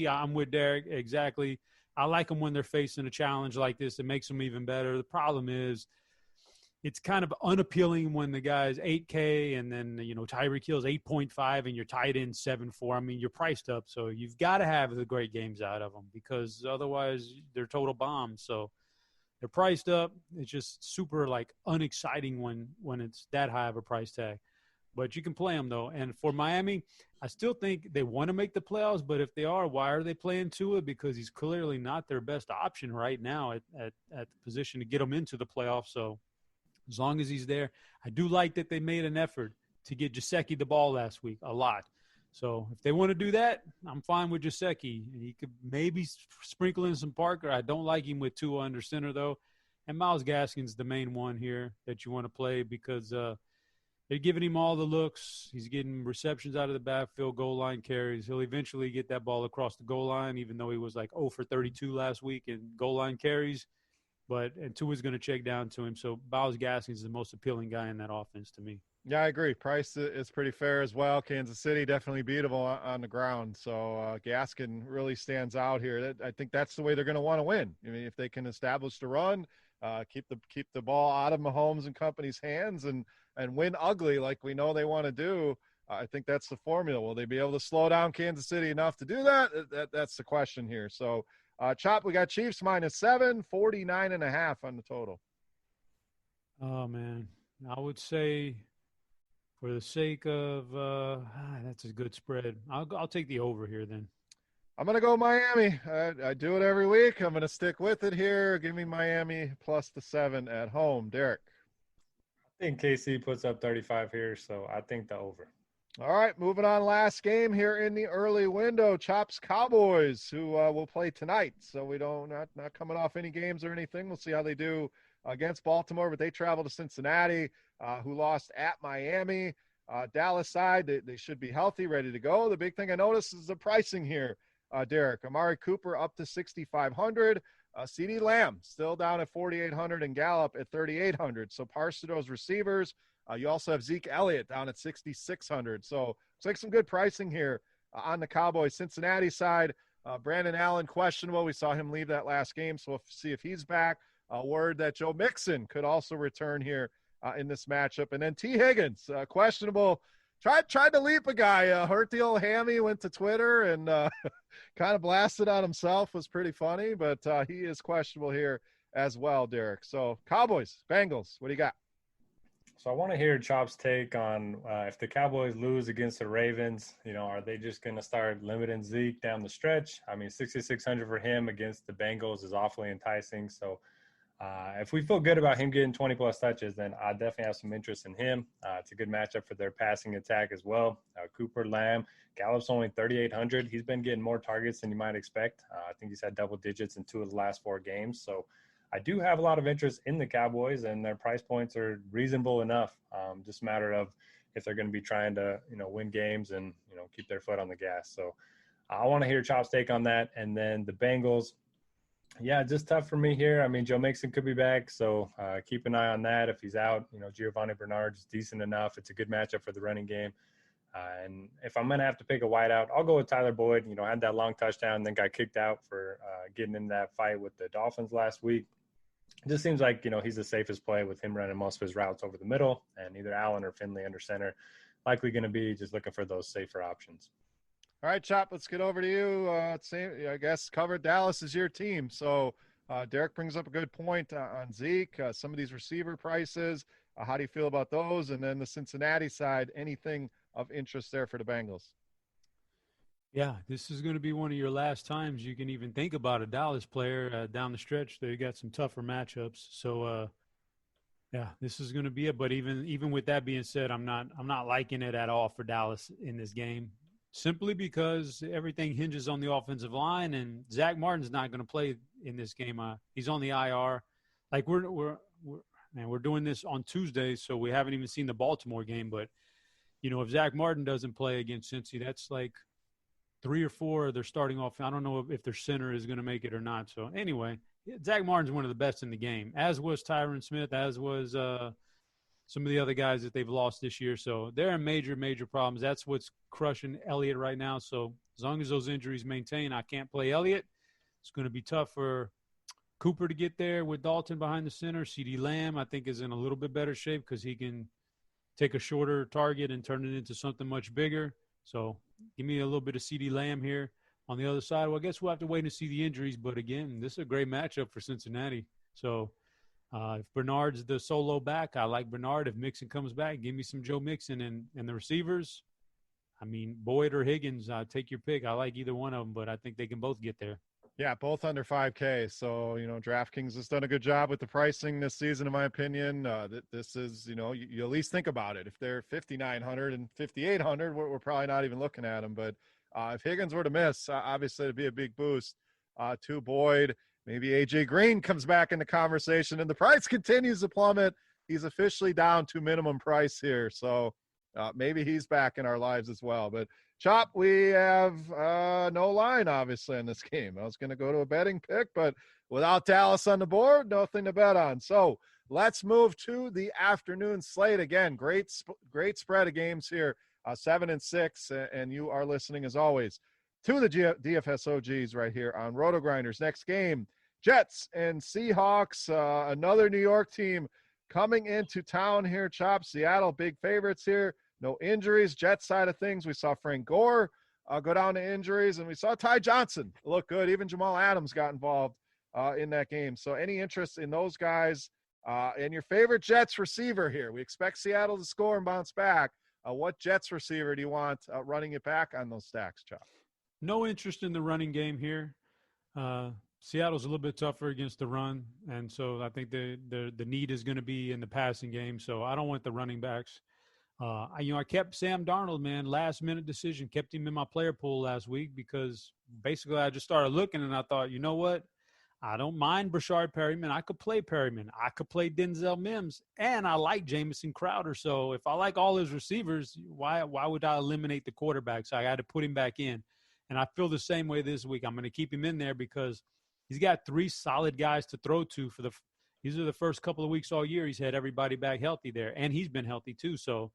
I'm with Derek exactly. I like them when they're facing a challenge like this. It makes them even better. The problem is, it's kind of unappealing when the guy's 8K and then, Tyreek Hill's 8.5 and you're tied in 7-4. I mean, you're priced up. So you've got to have the great games out of them, because otherwise they're total bombs. So they're priced up. It's just super unexciting when it's that high of a price tag, but you can play them though. And for Miami, I still think they want to make the playoffs, but if they are, why are they playing Tua? Because he's clearly not their best option right now at the position to get them into the playoffs. So as long as he's there, I do like that they made an effort to get Gesicki the ball last week a lot. So if they want to do that, I'm fine with Gesicki. He could maybe sprinkle in some Parker. I don't like him with Tua under center, though. And Myles Gaskin's the main one here that you want to play, because they're giving him all the looks. He's getting receptions out of the backfield, goal line carries. He'll eventually get that ball across the goal line, even though he was 0 for 32 last week in goal line carries. And Tua's going to check down to him. So Myles Gaskin is the most appealing guy in that offense to me. Yeah, I agree. Price is pretty fair as well. Kansas City definitely beatable on the ground. So Gaskin really stands out here. I think that's the way they're going to want to win. I mean, if they can establish the run, keep the ball out of Mahomes and company's hands, and win ugly like we know they want to do, I think that's the formula. Will they be able to slow down Kansas City enough to do that? That's the question here. So, Chop, we got Chiefs -7, 49.5 on the total. Oh, man. I would say for the sake of that's a good spread. I'll take the over here then. I'm going to go Miami. I do it every week. I'm going to stick with it here. Give me Miami plus the 7 at home. Derek. I think KC puts up 35 here, so I think the over. All right, moving on. Last game here in the early window. Chops Cowboys, who will play tonight. So we not coming off any games or anything. We'll see how they do against Baltimore, but they travel to Cincinnati, who lost at Miami. Dallas side, they should be healthy, ready to go. The big thing I noticed is the pricing here. Derek, Amari Cooper up to 6,500. CeeDee Lamb still down at 4,800 and Gallup at 3,800. So parse those receivers. You also have Zeke Elliott down at 6,600. So it's like some good pricing here on the Cowboys. Cincinnati side, Brandon Allen questionable. We saw him leave that last game, so we'll see if he's back. Word that Joe Mixon could also return here in this matchup. And then T. Higgins, questionable. Tried to leap a guy, hurt the old hammy, went to Twitter and kind of blasted on himself. Was pretty funny, but he is questionable here as well, Derek. So Cowboys, Bengals, what do you got? So I want to hear Chop's take on if the Cowboys lose against the Ravens, are they just going to start limiting Zeke down the stretch? I mean, 6,600 for him against the Bengals is awfully enticing. So if we feel good about him getting 20-plus touches, then I definitely have some interest in him. It's a good matchup for their passing attack as well. Cooper, Lamb, Gallup's only 3,800. He's been getting more targets than you might expect. I think he's had double digits in 2 of the last 4 games. So I do have a lot of interest in the Cowboys, and their price points are reasonable enough. Just a matter of if they're going to be trying to, win games and, keep their foot on the gas. So I want to hear Chop's take on that. And then the Bengals, yeah, just tough for me here. I mean, Joe Mixon could be back, so keep an eye on that. If he's out, Giovanni Bernard's decent enough. It's a good matchup for the running game. And if I'm going to have to pick a wideout, I'll go with Tyler Boyd. Had that long touchdown, then got kicked out for getting in that fight with the Dolphins last week. It just seems like, he's the safest play with him running most of his routes over the middle, and either Allen or Finley under center. Likely going to be just looking for those safer options. All right, Chop, let's get over to you. I guess covered Dallas is your team. So Derek brings up a good point on Zeke, some of these receiver prices. How do you feel about those? And then the Cincinnati side, anything of interest there for the Bengals? Yeah, this is going to be one of your last times you can even think about a Dallas player down the stretch. They got some tougher matchups. So, yeah, this is going to be it. But even with that being said, I'm not liking it at all for Dallas in this game, simply because everything hinges on the offensive line, and Zach Martin's not going to play in this game. He's on the IR. Like we're doing this on Tuesday, so we haven't even seen the Baltimore game. But if Zach Martin doesn't play against Cincy, that's like 3 or 4 they're starting off. I don't know if their center is going to make it or not. So anyway, Zach Martin's one of the best in the game, as was Tyron Smith, as was some of the other guys that they've lost this year. So they're in major, major problems. That's what's crushing Elliott right now. So as long as those injuries maintain, I can't play Elliott. It's going to be tough for Cooper to get there with Dalton behind the center. CeeDee Lamb, I think, is in a little bit better shape because he can take a shorter target and turn it into something much bigger. So give me a little bit of CeeDee Lamb here. On the other side, well, I guess we'll have to wait and see the injuries. But, again, this is a great matchup for Cincinnati. So if Bernard's the solo back, I like Bernard. If Mixon comes back, give me some Joe Mixon. And the receivers, I mean, Boyd or Higgins, take your pick. I like either one of them, but I think they can both get there. Yeah, both under 5K. So, DraftKings has done a good job with the pricing this season, in my opinion. This is, you at least think about it. If they're 5,900 and 5,800, we're probably not even looking at them. But if Higgins were to miss, obviously it'd be a big boost to Boyd. Maybe A.J. Green comes back in the conversation, and the price continues to plummet. He's officially down to minimum price here. So maybe he's back in our lives as well. But Chop, we have no line, obviously, in this game. I was going to go to a betting pick, but without Dallas on the board, nothing to bet on. So let's move to the afternoon slate. Again, great spread of games here, 7 and 6, and you are listening, as always, to the DFS OGs right here on RotoGrinders. Next game, Jets and Seahawks, another New York team coming into town here, Chop. Seattle, big favorites here. no injuries. Jets side of things, we saw Frank Gore go down to injuries, and we saw Ty Johnson look good. Even Jamal Adams got involved in that game. So any interest in those guys? And your favorite Jets receiver here? We expect Seattle to score and bounce back. What Jets receiver do you want running it back on those stacks, Chop? No interest in the running game here. Seattle's a little bit tougher against the run, and so I think the need is going to be in the passing game. So I don't want the running backs. I kept Sam Darnold, man, last-minute decision. Kept him in my player pool last week because basically I just started looking and I thought, you know what? I don't mind Brashard Perryman. I could play Perryman. I could play Denzel Mims, and I like Jamison Crowder. So if I like all his receivers, why would I eliminate the quarterback? So I had to put him back in, and I feel the same way this week. I'm going to keep him in there because he's got 3 solid guys to throw to for these are the first couple of weeks all year. He's had everybody back healthy there, and he's been healthy too. So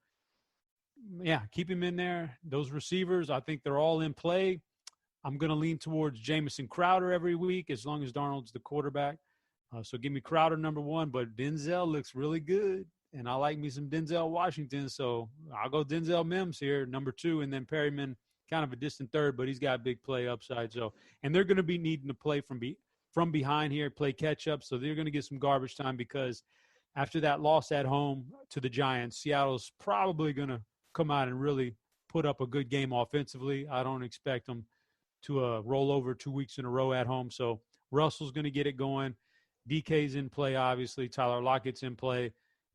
yeah, keep him in there. Those receivers, I think they're all in play. I'm going to lean towards Jamison Crowder every week as long as Darnold's the quarterback. So give me Crowder number 1, but Denzel looks really good, and I like me some Denzel Washington. So I'll go Denzel Mims here, number 2, and then Perryman, kind of a distant third, but he's got big play upside. So, and they're going to be needing to play from behind here, play catch up. So they're going to get some garbage time because after that loss at home to the Giants, Seattle's probably going to come out and really put up a good game offensively. I don't expect them to roll over 2 weeks in a row at home. So Russell's going to get it going. DK's in play, obviously. Tyler Lockett's in play.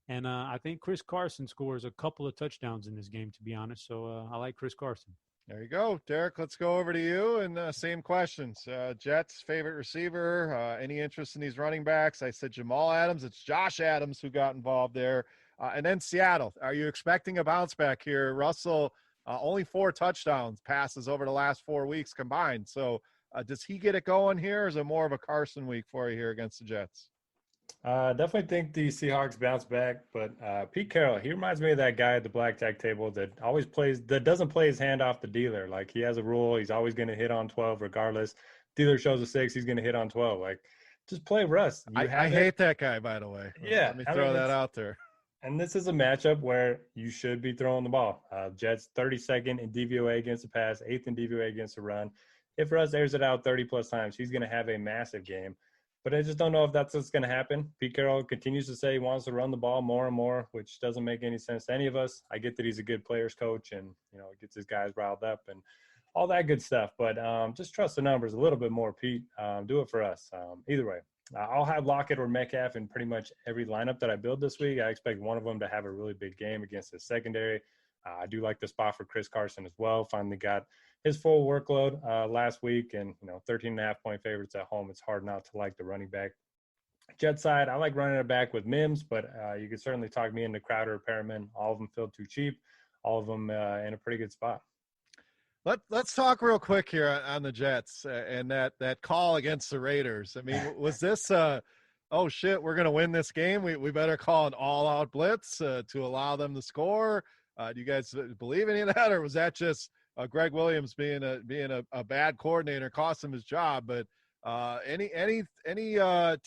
And I think Chris Carson scores a couple of touchdowns in this game, to be honest. So I like Chris Carson. There you go. Derek, let's go over to you. And same questions. Jets, favorite receiver, any interest in these running backs? I said Jamal Adams. It's Josh Adams who got involved there. And then Seattle. Are you expecting a bounce back here? Russell, only 4 touchdowns passes over the last 4 weeks combined. So does he get it going here, or is it more of a Carson week for you here against the Jets? Definitely think the Seahawks bounce back, but Pete Carroll, he reminds me of that guy at the blackjack table that doesn't play his hand off the dealer. Like, he has a rule. He's always going to hit on 12 regardless. Dealer shows a 6, he's going to hit on 12. Like, just play Russ. I hate that guy, by the way. Yeah. Let me throw that out there. And this is a matchup where you should be throwing the ball. Jets 32nd in DVOA against the pass, 8th in DVOA against the run. If Russ airs it out 30-plus times, he's going to have a massive game. But I just don't know if that's what's going to happen. Pete Carroll continues to say he wants to run the ball more and more, which doesn't make any sense to any of us. I get that he's a good players coach and, gets his guys riled up and all that good stuff. But just trust the numbers a little bit more, Pete. Do it for us. Either way. I'll have Lockett or Metcalf in pretty much every lineup that I build this week. I expect one of them to have a really big game against the secondary. I do like the spot for Chris Carson as well. Finally got his full workload last week, and 13.5-point favorites at home. It's hard not to like the running back. Jet side, I like running it back with Mims, but you could certainly talk me into Crowder or Perriman. All of them feel too cheap. All of them in a pretty good spot. Let's talk real quick here on the Jets and that call against the Raiders. I mean, was this oh shit, we're gonna win this game? We better call an all-out blitz to allow them to score. Do you guys believe any of that, or was that just Greg Williams being a bad coordinator cost him his job? But any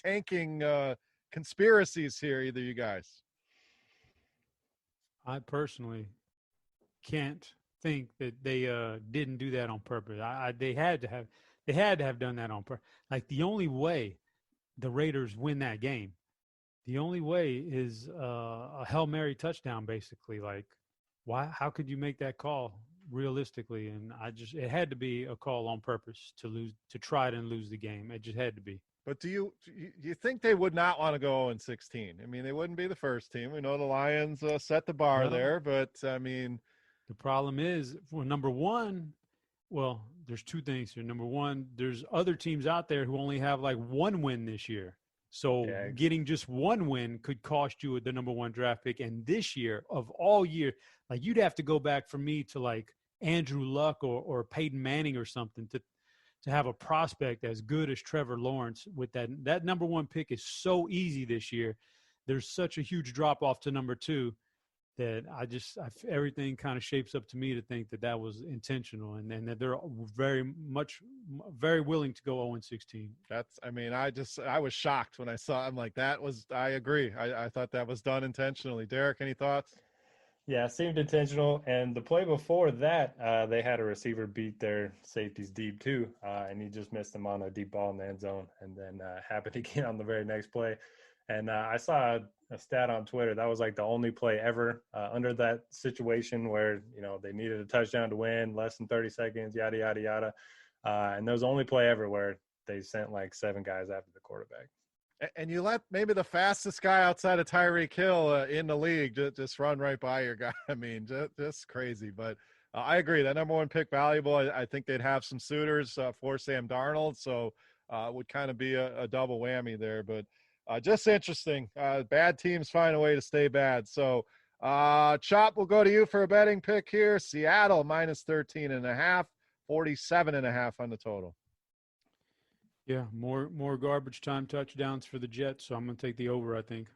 tanking conspiracies here, either you guys? I personally can't think that they didn't do that on purpose. They had to have done that on purpose. Like, the only way the Raiders win that game, the only way is a Hail Mary touchdown, basically. Like, how could you make that call realistically? And it had to be a call on purpose to try to lose the game. It just had to be. But do you think they would not want to go 0-16? I mean, they wouldn't be the first team. We know the Lions set the bar there, but I mean, the problem is, well, number one, there's 2 things here. Number one, there's other teams out there who only have like 1 win this year. So getting just 1 win could cost you the number 1 draft pick. And this year, of all year, like, you'd have to go back for me to like Andrew Luck or Peyton Manning or something to have a prospect as good as Trevor Lawrence with that number 1 pick is so easy this year. There's such a huge drop off to number 2 that everything kind of shapes up to me to think that was intentional and that they're very willing to go 0-16. I was shocked when I saw. I'm like, I agree. I thought that was done intentionally. Derek, any thoughts? Yeah, seemed intentional. And the play before that, they had a receiver beat their safeties deep too, and he just missed them on a deep ball in the end zone, and then happened again on the very next play. And I saw a stat on Twitter that was like the only play ever under that situation where they needed a touchdown to win, less than 30 seconds, yada yada yada. And that was the only play ever where they sent like 7 guys after the quarterback. And you let maybe the fastest guy outside of Tyreek Hill in the league just run right by your guy. I mean, just crazy. But I agree. That number 1 pick valuable. I think they'd have some suitors for Sam Darnold. So it would kind of be a double whammy there. But just interesting. Bad teams find a way to stay bad. So Chop, will go to you for a betting pick here. Seattle minus 13.5, 47.5 on the total. Yeah, more garbage time touchdowns for the Jets, so I'm going to take the over, I think.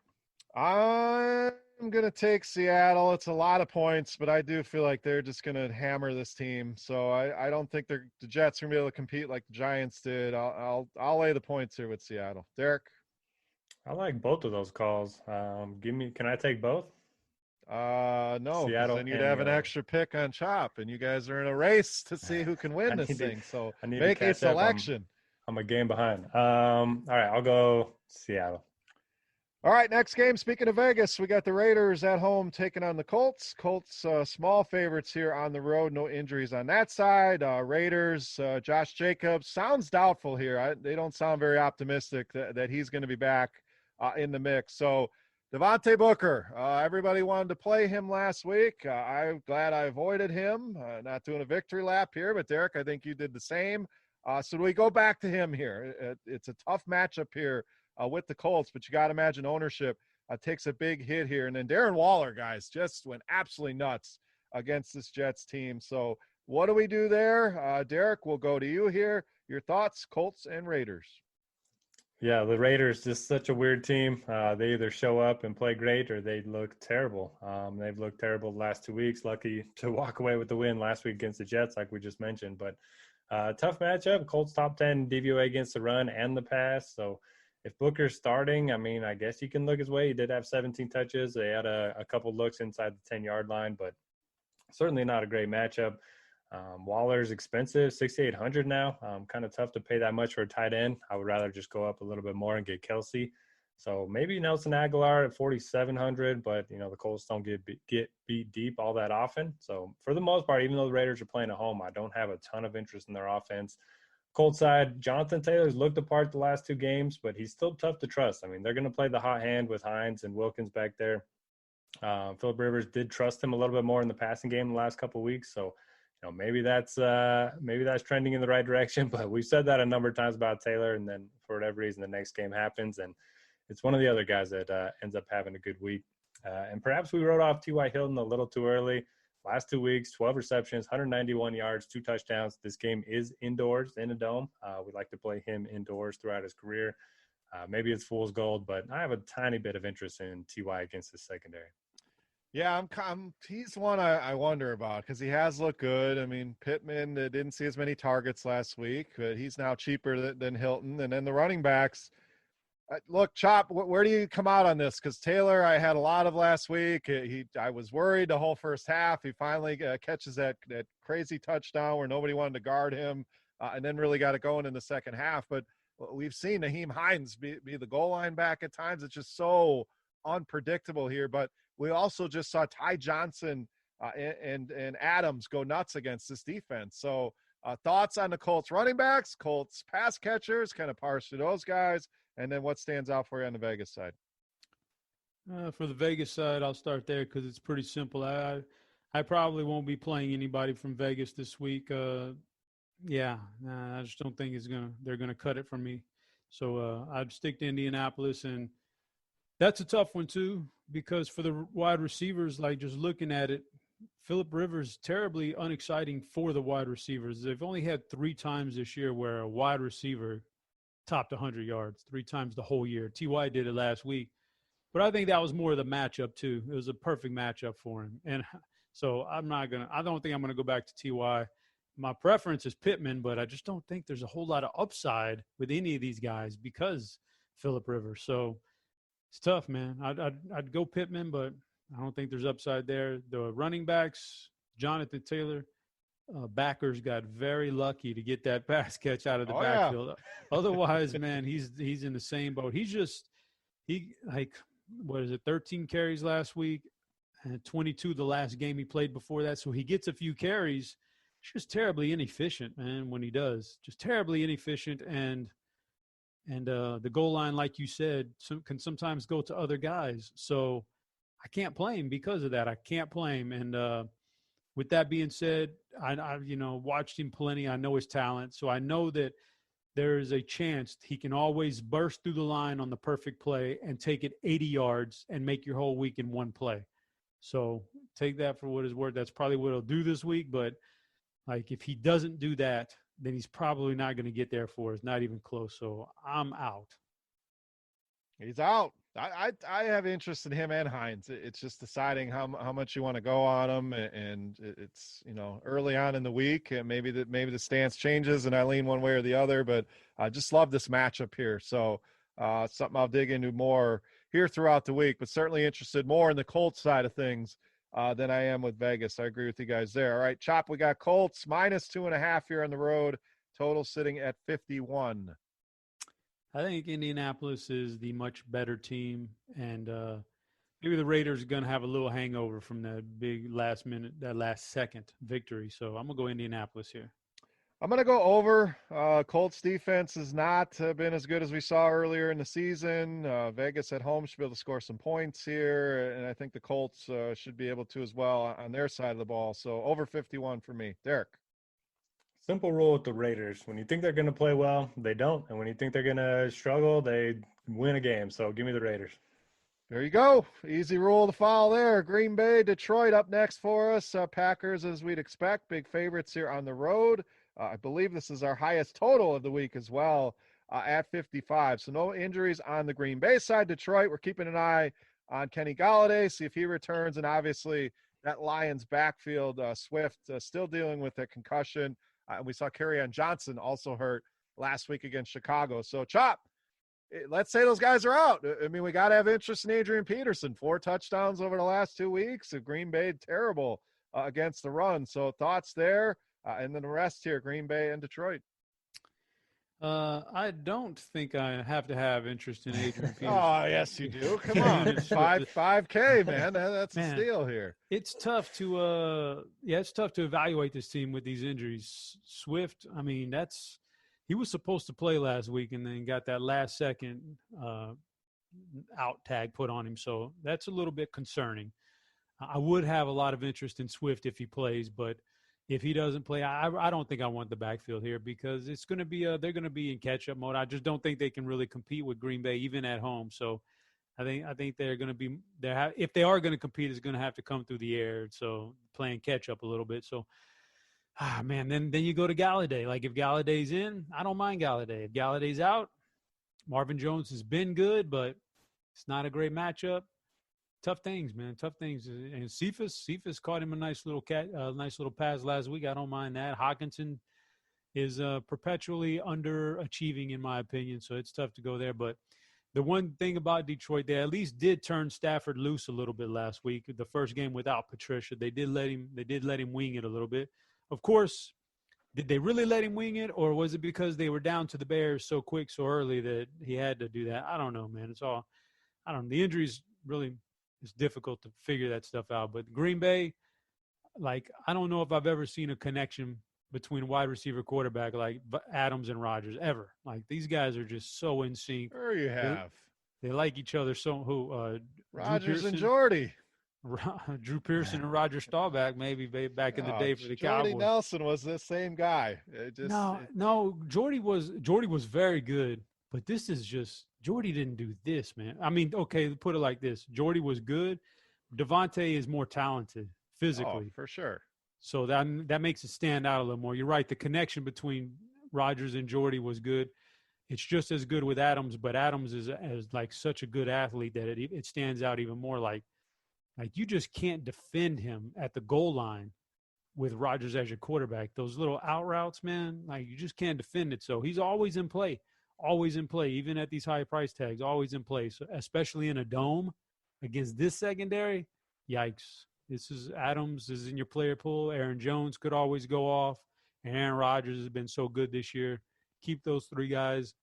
I'm going to take Seattle. It's a lot of points, but I do feel like they're just going to hammer this team. So I don't think the Jets are going to be able to compete like the Giants did. I'll lay the points here with Seattle. Derek? I like both of those calls. Can I take both? No, because then you'd have an extra pick on Chop, and you guys are in a race to see who can win this thing. So make a selection. I'm a game behind. All right, I'll go Seattle. All right, next game. Speaking of Vegas, we got the Raiders at home taking on the Colts. Colts small favorites here on the road. No injuries on that side. Raiders, Josh Jacobs sounds doubtful here. They don't sound very optimistic that he's going to be back in the mix. So Devontae Booker, everybody wanted to play him last week. I'm glad I avoided him. Not doing a victory lap here, but Derek, I think you did the same. So do we go back to him here? It's a tough matchup here with the Colts, but you got to imagine ownership takes a big hit here. And then Darren Waller, guys, just went absolutely nuts against this Jets team. So what do we do there? Derek, we'll go to you here. Your thoughts, Colts and Raiders. Yeah, the Raiders, just such a weird team. They either show up and play great or they look terrible. They've looked terrible the last 2 weeks. Lucky to walk away with the win last week against the Jets, like we just mentioned. But tough matchup. Colts top 10 DVOA against the run and the pass. So if Booker's starting, I mean, I guess you can look his way. He did have 17 touches. They had a couple looks inside the 10-yard line, but certainly not a great matchup. Waller's expensive, 6,800 now. Kind of tough to pay that much for a tight end. I would rather just go up a little bit more and get Kelsey. So maybe Nelson Aguilar at 4,700, but the Colts don't get beat deep all that often. So for the most part, even though the Raiders are playing at home, I don't have a ton of interest in their offense. Colts side, Jonathan Taylor's looked apart the last 2 games, but he's still tough to trust. I mean, they're going to play the hot hand with Hines and Wilkins back there. Phillip Rivers did trust him a little bit more in the passing game the last couple of weeks. So maybe that's trending in the right direction, but we've said that a number of times about Taylor, and then for whatever reason, the next game happens, and it's one of the other guys that ends up having a good week. And perhaps we wrote off T.Y. Hilton a little too early. Last 2 weeks, 12 receptions, 191 yards, 2 touchdowns. This game is indoors in a dome. We like to play him indoors throughout his career. Maybe it's fool's gold, but I have a tiny bit of interest in T.Y. against the secondary. Yeah, he's one I wonder about because he has looked good. I mean, Pittman didn't see as many targets last week, but he's now cheaper than Hilton. And then the running backs, look, Chop, where do you come out on this? Because Taylor, I had a lot of last week. I was worried the whole first half. He finally catches that crazy touchdown where nobody wanted to guard him, and then really got it going in the second half. But we've seen Naheem Hines be the goal line back at times. It's just so unpredictable here. But we also just saw Ty Johnson and Adams go nuts against this defense. So thoughts on the Colts running backs, Colts pass catchers, kind of parse through those guys, and then what stands out for you on the Vegas side? For the Vegas side, I'll start there because it's pretty simple. I probably won't be playing anybody from Vegas this week. I just don't think they're gonna cut it from me. So I'd stick to Indianapolis, and that's a tough one too, because for the wide receivers, like just looking at it, Phillip Rivers terribly unexciting for the wide receivers. They've only had 3 times this year where a wide receiver topped 100 yards, 3 times the whole year. T.Y. did it last week, but I think that was more of the matchup too. It was a perfect matchup for him, and so I don't think I'm gonna go back to T.Y. My preference is Pittman, but I just don't think there's a whole lot of upside with any of these guys because Phillip Rivers. So it's tough, man. I'd go Pittman, but I don't think there's upside there. The running backs, Jonathan Taylor, backers got very lucky to get that pass catch out of the backfield. Otherwise, man, he's in the same boat. He like, what is it, 13 carries last week and 22 the last game he played before that. So he gets a few carries. It's just terribly inefficient, man, when he does. Just terribly inefficient. And the goal line, like you said, can sometimes go to other guys. So I can't play him because of that. I can't play him. And with that being said, I watched him plenty. I know his talent. So I know that there is a chance he can always burst through the line on the perfect play and take it 80 yards and make your whole week in one play. So take that for what it's worth. That's probably what he'll do this week. But, like, if he doesn't do that, then he's probably not going to get there for us, not even close. So I'm out. He's out. I have interest in him and Hines. It's just deciding how much you want to go on him, and it's early on in the week, and maybe the stance changes and I lean one way or the other. But I just love this matchup here. So something I'll dig into more here throughout the week. But certainly interested more in the Colts side of things than I am with Vegas. I agree with you guys there. All right, Chop, we got Colts -2.5 here on the road. Total sitting at 51. I think Indianapolis is the much better team, and maybe the Raiders are going to have a little hangover from that big last second victory. So I'm going to go Indianapolis here. I'm going to go over. Colts defense has not been as good as we saw earlier in the season. Vegas at home should be able to score some points here, and I think the Colts should be able to as well on their side of the ball. So over 51 for me. Derek. Simple rule with the Raiders. When you think they're going to play well, they don't. And when you think they're going to struggle, they win a game. So give me the Raiders. There you go. Easy rule to follow there. Green Bay, Detroit up next for us. Packers, as we'd expect, big favorites here on the road. I believe this is our highest total of the week as well at 55. So no injuries on the Green Bay side. Detroit, we're keeping an eye on Kenny Golladay, see if he returns. And obviously that Lions backfield, Swift still dealing with a concussion. And we saw Kerryon Johnson also hurt last week against Chicago. So, Chop, let's say those guys are out. I mean, we got to have interest in Adrian Peterson. 4 touchdowns over the last 2 weeks. Green Bay, terrible against the run. So, thoughts there. And then the rest here, Green Bay and Detroit. I don't think I have to have interest in Adrian Peterson. Oh, yes, you do. Come on. 5K, man. That's a steal here. It's tough to evaluate this team with these injuries. Swift, I mean, he was supposed to play last week and then got that last second out tag put on him. So that's a little bit concerning. I would have a lot of interest in Swift if he plays, but if he doesn't play, I don't think I want the backfield here because it's going to be they're going to be in catch-up mode. I just don't think they can really compete with Green Bay even at home. So I think they're going to be if they are going to compete, it's going to have to come through the air. So playing catch-up a little bit. So man, then you go to Galladay. Like if Galladay's in, I don't mind Galladay. If Galladay's out, Marvin Jones has been good, but it's not a great matchup. Tough things, man. Tough things. And Cephas caught him a nice little pass last week. I don't mind that. Hawkinson is perpetually underachieving, in my opinion, so it's tough to go there. But the one thing about Detroit, they at least did turn Stafford loose a little bit last week. The first game without Patricia, they did let him wing it a little bit. Of course, did they really let him wing it, or was it because they were down to the Bears so quick, so early that he had to do that? I don't know, man. I don't know. The injuries really. It's difficult to figure that stuff out. But Green Bay, like, I don't know if I've ever seen a connection between wide receiver quarterback like Adams and Rodgers ever. Like, these guys are just so in sync. Sure you have. They like each other so Rodgers and Jordy. Drew Pearson and Roger Staubach maybe back in the day for the Cowboys. Jordy Nelson was the same guy. No, Jordy was very good. But this is just – Jordy didn't do this, man. I mean, okay, put it like this. Jordy was good. Devontae is more talented physically. Oh, for sure. So that makes it stand out a little more. You're right. The connection between Rodgers and Jordy was good. It's just as good with Adams, but Adams is like such a good athlete that it stands out even more. Like you just can't defend him at the goal line with Rodgers as your quarterback. Those little out routes, man, like you just can't defend it. So he's always in play. Always in play, even at these high price tags, always in play. So especially in a dome against this secondary, yikes. This is Adams is in your player pool. Aaron Jones could always go off. And Aaron Rodgers has been so good this year. Keep those three guys,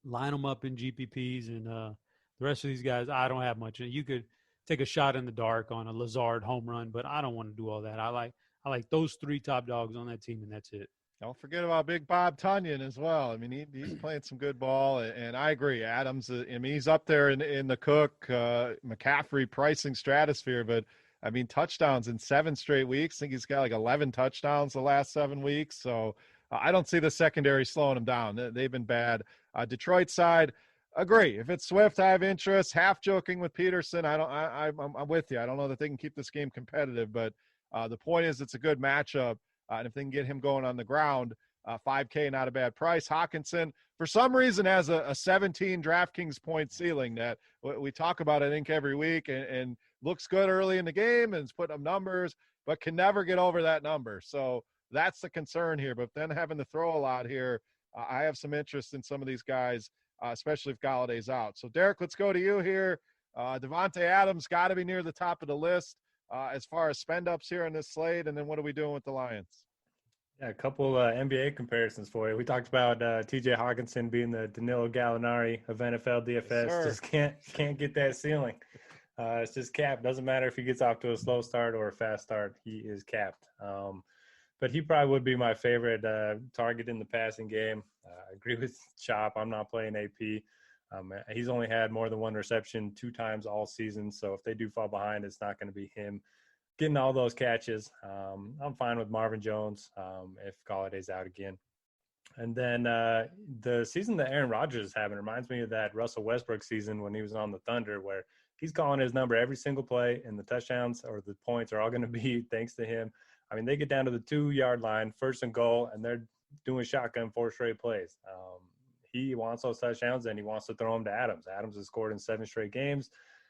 line them up in GPPs, and the rest of these guys, I don't have much. You could take a shot in the dark on a Lazard home run, but I don't want to do all that. I like those three top dogs on that team, and that's it. Don't forget about Big Bob Tunyon as well. I mean, he's playing some good ball, and I agree. Adams, I mean, he's up there in the Cook, McCaffrey pricing stratosphere, but I mean, touchdowns in 7 straight weeks. I think he's got like 11 touchdowns the last 7 weeks. So I don't see the secondary slowing him down. They've been bad. Detroit side, agree. If it's Swift, I have interest. Half joking with Peterson. I'm with you. I don't know that they can keep this game competitive, but the point is it's a good matchup. And if they can get him going on the ground, $5K, not a bad price. Hawkinson, for some reason, has a 17 DraftKings point ceiling that we talk about, I think, every week, and looks good early in the game and is putting up numbers, but can never get over that number. So that's the concern here. But then having to throw a lot here, I have some interest in some of these guys, especially if Galladay's out. So, Derek, let's go to you here. Devontae Adams got to be near the top of the list as far as spend-ups here on this slate. And then what are we doing with the Lions? Yeah, a couple NBA comparisons for you. We talked about T.J. Hawkinson being the Danilo Gallinari of NFL DFS. Yes, just can't get that ceiling. It's just capped. Doesn't matter if he gets off to a slow start or a fast start. He is capped. But he probably would be my favorite target in the passing game. I agree with Chop. I'm not playing AP. He's only had more than 1 reception 2 times all season. So if they do fall behind, it's not going to be him getting all those catches. I'm fine with Marvin Jones if Galladay's out again. And then the season that Aaron Rodgers is having reminds me of that Russell Westbrook season when he was on the Thunder, where he's calling his number every single play, and the touchdowns or the points are all going to be thanks to him. I mean, they get down to the 2-yard line, 1st and goal, and they're doing shotgun 4 straight plays. He wants those touchdowns, and he wants to throw them to Adams. Adams has scored in 7 straight games.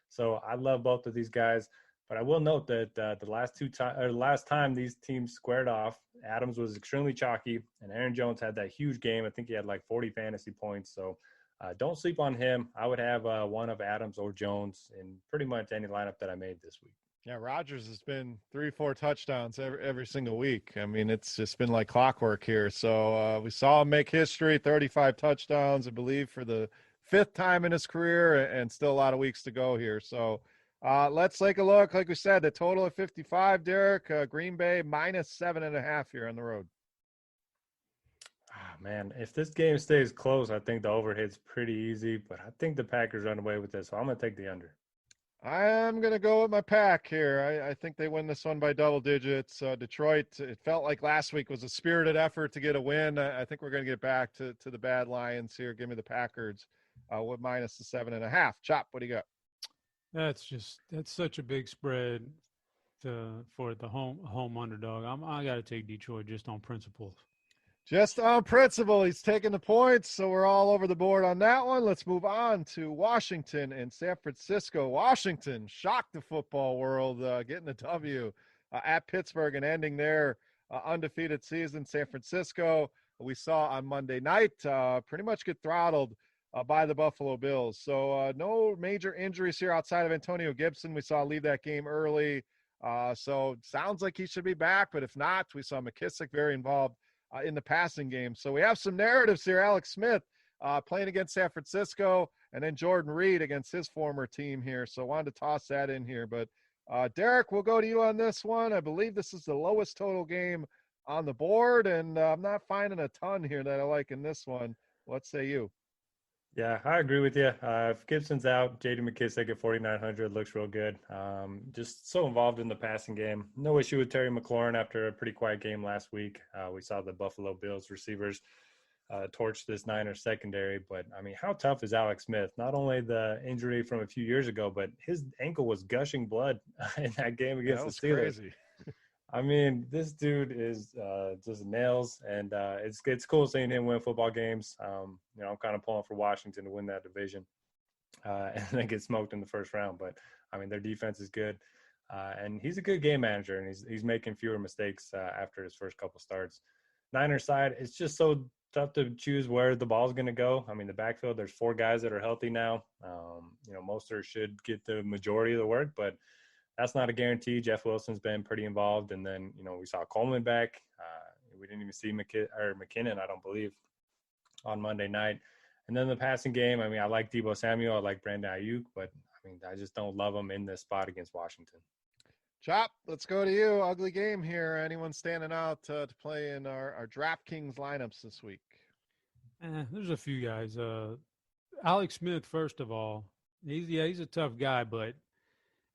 So I love both of these guys. But I will note that the last time these teams squared off, Adams was extremely chalky, and Aaron Jones had that huge game. I think he had like 40 fantasy points. So don't sleep on him. I would have one of Adams or Jones in pretty much any lineup that I made this week. Yeah, Rodgers has been 3-4 touchdowns every single week. I mean, it's just been like clockwork here. So we saw him make history, 35 touchdowns, I believe, for the 5th time in his career, and still a lot of weeks to go here. So let's take a look. Like we said, the total of 55, Derek. Green Bay -7.5 here on the road. Man, if this game stays close, I think the overhit's pretty easy, but I think the Packers run away with this, so I'm going to take the under. I'm going to go with my pack here. I think they win this one by double digits. Detroit, it felt like last week was a spirited effort to get a win. I think we're going to get back to the bad Lions here. Give me the Packers with -7.5. Chop, what do you got? That's such a big spread for the home underdog. I got to take Detroit just on principle. Just on principle, he's taking the points, so we're all over the board on that one. Let's move on to Washington and San Francisco. Washington shocked the football world, getting the W at Pittsburgh and ending their undefeated season. San Francisco, we saw on Monday night, pretty much get throttled by the Buffalo Bills. So no major injuries here outside of Antonio Gibson. We saw leave that game early. So sounds like he should be back, but if not, we saw McKissick very involved in the passing game. So we have some narratives here. Alex Smith playing against San Francisco, and then Jordan Reed against his former team here. So I wanted to toss that in here. But Derek, we'll go to you on this one. I believe this is the lowest total game on the board, and I'm not finding a ton here that I like in this one. What say you? Yeah, I agree with you. If Gibson's out, J.D. McKissick at 4,900 looks real good. Just so involved in the passing game. No issue with Terry McLaurin after a pretty quiet game last week. We saw the Buffalo Bills receivers torch this Niners secondary. But, I mean, how tough is Alex Smith? Not only the injury from a few years ago, but his ankle was gushing blood in that game against the Steelers. Crazy. I mean, this dude is just nails, and it's cool seeing him win football games. I'm kind of pulling for Washington to win that division and then get smoked in the first round. But, I mean, their defense is good, and he's a good game manager, and he's making fewer mistakes after his first couple starts. Niners side, it's just so tough to choose where the ball's going to go. I mean, the backfield, there's 4 guys that are healthy now. Mostert should get the majority of the work, but that's not a guarantee. Jeff Wilson's been pretty involved. And then, we saw Coleman back. We didn't even see McKinnon, I don't believe, on Monday night. And then the passing game, I like Deebo Samuel. I like Brandon Ayuk, but, I just don't love him in this spot against Washington. Chop, let's go to you. Ugly game here. Anyone standing out to play in our DraftKings lineups this week? There's a few guys. Alex Smith, first of all, he's a tough guy, but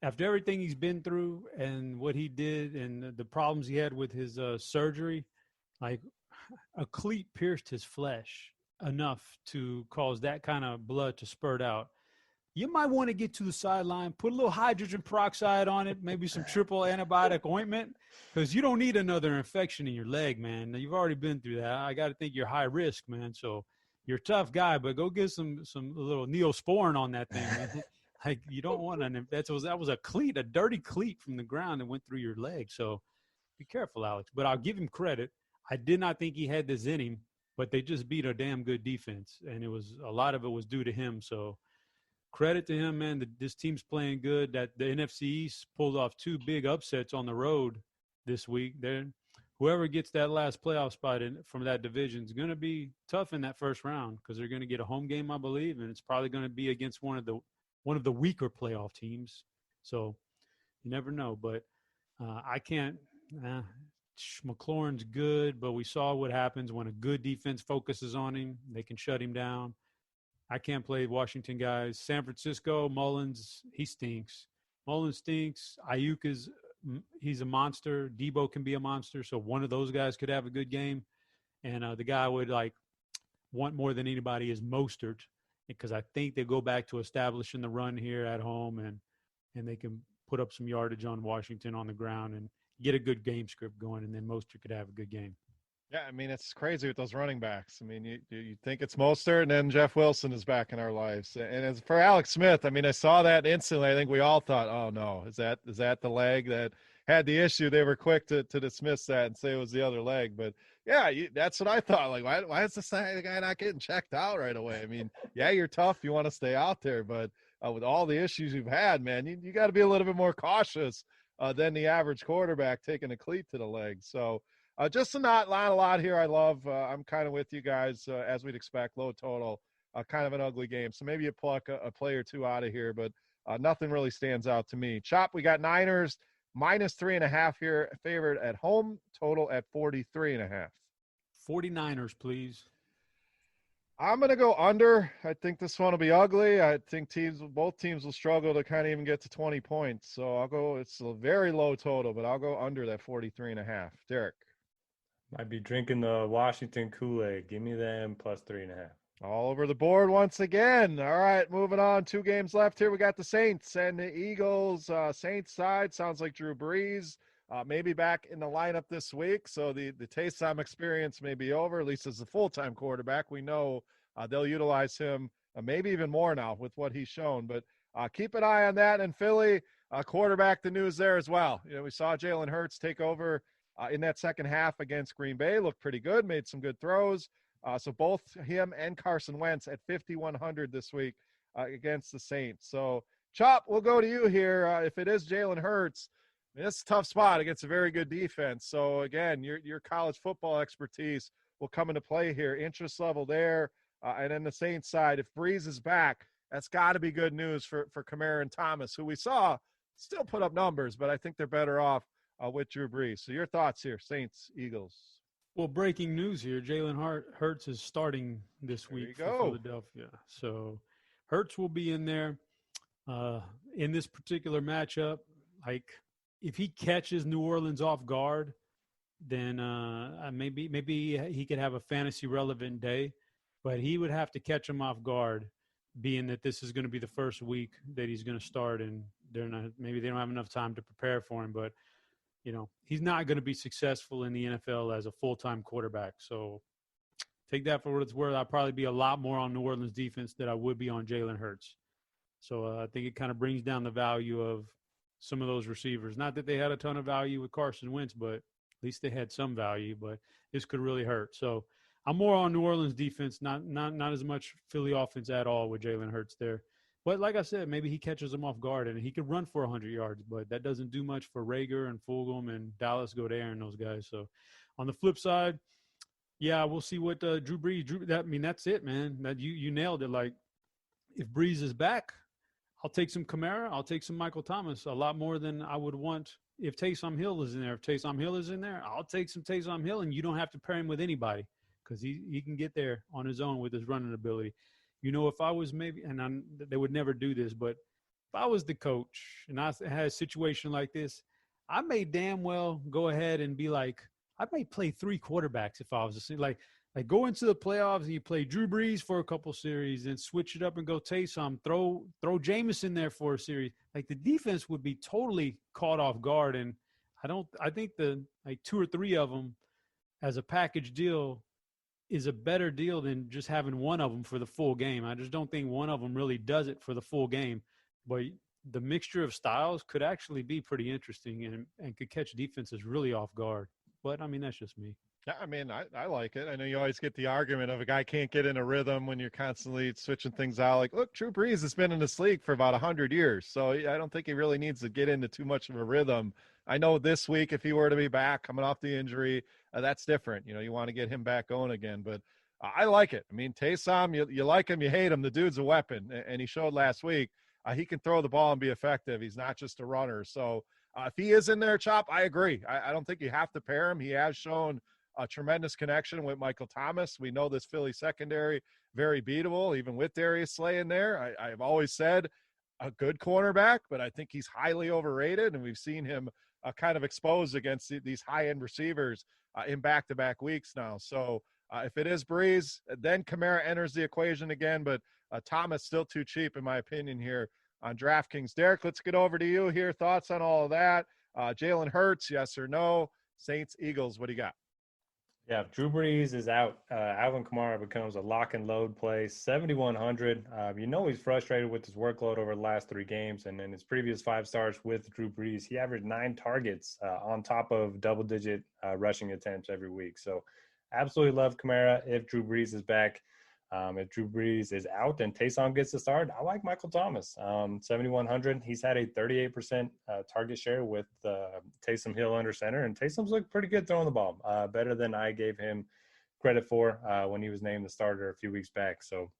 after everything he's been through and what he did and the problems he had with his surgery, like a cleat pierced his flesh enough to cause that kind of blood to spurt out. You might want to get to the sideline, put a little hydrogen peroxide on it, maybe some triple antibiotic ointment, because you don't need another infection in your leg, man. You've already been through that. I got to think you're high risk, man. So you're a tough guy, but go get some little Neosporin on that thing, man. Like, you don't want that was a cleat, a dirty cleat from the ground that went through your leg. So be careful, Alex. But I'll give him credit. I did not think he had this in him, but they just beat a damn good defense, and a lot of it was due to him. So credit to him, man. This team's playing good. That the NFC East pulled off 2 big upsets on the road this week. Whoever gets that last playoff spot from that division is going to be tough in that first round because they're going to get a home game, I believe, and it's probably going to be against one of the weaker playoff teams. So you never know. But I can't. McLaurin's good, but we saw what happens when a good defense focuses on him. They can shut him down. I can't play Washington guys. San Francisco, Mullins, he stinks. Mullins stinks. Ayuk he's a monster. Debo can be a monster. So one of those guys could have a good game. And the guy I would want more than anybody is Mostert, because I think they go back to establishing the run here at home and they can put up some yardage on Washington on the ground and get a good game script going. And then Mostert could have a good game. Yeah, it's crazy with those running backs. You think it's Mostert, and then Jeff Wilson is back in our lives. And as for Alex Smith, I saw that instantly. I think we all thought, oh, no, is that the leg that had the issue? They were quick to dismiss that and say it was the other leg. But, yeah, that's what I thought. Like, why is the guy not getting checked out right away? Yeah, you're tough. You want to stay out there. But with all the issues you've had, man, you got to be a little bit more cautious than the average quarterback taking a cleat to the leg. So, just to not line a lot here, I love. I'm kind of with you guys, as we'd expect, low total, kind of an ugly game. So maybe you pluck a play or two out of here, but nothing really stands out to me. Chop, we got Niners -3.5 here, favored at home, total at 43.5. 49ers, please. I'm going to go under. I think this one will be ugly. I think both teams will struggle to kind of even get to 20 points. So I'll go, it's a very low total, but I'll go under that 43.5. Derek. Might be drinking the Washington Kool-Aid. Give me them +3.5. All over the board once again. All right, moving on. 2 games left here. We got the Saints and the Eagles. Saints side sounds like Drew Brees maybe back in the lineup this week. So the Taysom experience may be over, at least as a full-time quarterback. We know they'll utilize him maybe even more now with what he's shown. But keep an eye on that. And Philly, quarterback, the news there as well. We saw Jalen Hurts take over in that second half against Green Bay, looked pretty good, made some good throws. So both him and Carson Wentz at 5,100 this week against the Saints. So, Chop, we'll go to you here. If it is Jalen Hurts, this is a tough spot against a very good defense. So, again, your college football expertise will come into play here. Interest level there. And then the Saints side, if Breeze is back, that's got to be good news for Kamara and Thomas, who we saw still put up numbers, but I think they're better off with Drew Brees. So your thoughts here, Saints, Eagles. Well, breaking news here. Jalen Hurts is starting this week for Philadelphia. So Hurts will be in there in this particular matchup. Like, if he catches New Orleans off guard, then maybe he could have a fantasy relevant day. But he would have to catch him off guard, being that this is going to be the first week that he's going to start, and maybe they don't have enough time to prepare for him. But he's not going to be successful in the NFL as a full-time quarterback. So take that for what it's worth. I'll probably be a lot more on New Orleans defense than I would be on Jalen Hurts. So I think it kind of brings down the value of some of those receivers. Not that they had a ton of value with Carson Wentz, but at least they had some value. But this could really hurt. So I'm more on New Orleans defense, not as much Philly offense at all with Jalen Hurts there. But like I said, maybe he catches them off guard and he could run for 100 yards, but that doesn't do much for Rager and Fulgham and Dallas Goedert and those guys. So on the flip side, yeah, we'll see what Drew Brees. That's it, man. That you nailed it. Like if Brees is back, I'll take some Kamara. I'll take some Michael Thomas. A lot more than I would want if Taysom Hill is in there. If Taysom Hill is in there, I'll take some Taysom Hill, and you don't have to pair him with anybody because he can get there on his own with his running ability. If I was they would never do this, but if I was the coach and I had a situation like this, I may damn well go ahead and be like, I may play 3 quarterbacks if I was like go into the playoffs and you play Drew Brees for a couple series and switch it up and go Taysom, throw Jameis in there for a series. Like the defense would be totally caught off guard. And I think the 2 or 3 of them as a package deal is a better deal than just having one of them for the full game. I just don't think one of them really does it for the full game. But the mixture of styles could actually be pretty interesting and could catch defenses really off guard. But, that's just me. Yeah, I like it. I know you always get the argument of a guy can't get in a rhythm when you're constantly switching things out. Like, look, Drew Brees has been in this league for about 100 years, so I don't think he really needs to get into too much of a rhythm. I know this week, if he were to be back coming off the injury, that's different. You want to get him back going again, but I like it. Taysom, you like him, you hate him. The dude's a weapon, and he showed last week he can throw the ball and be effective. He's not just a runner. So if he is in there, Chop, I agree. I don't think you have to pair him. He has shown a tremendous connection with Michael Thomas. We know this Philly secondary, very beatable, even with Darius Slay in there. I've always said a good cornerback, but I think he's highly overrated, and we've seen him kind of exposed against these high-end receivers in back-to-back weeks now. So if it is Brees, then Kamara enters the equation again, but Thomas still too cheap, in my opinion, here on DraftKings. Derek, let's get over to you here. Thoughts on all of that? Jalen Hurts, yes or no? Saints, Eagles, what do you got? Yeah, if Drew Brees is out, Alvin Kamara becomes a lock and load play, 7,100. He's frustrated with his workload over the last 3 games, and in his previous 5 starts with Drew Brees, he averaged 9 targets on top of double-digit rushing attempts every week. So absolutely love Kamara if Drew Brees is back. If Drew Brees is out and Taysom gets the start, I like Michael Thomas. 7,100. He's had a 38% target share with Taysom Hill under center, and Taysom's looked pretty good throwing the ball, better than I gave him credit for when he was named the starter a few weeks back. So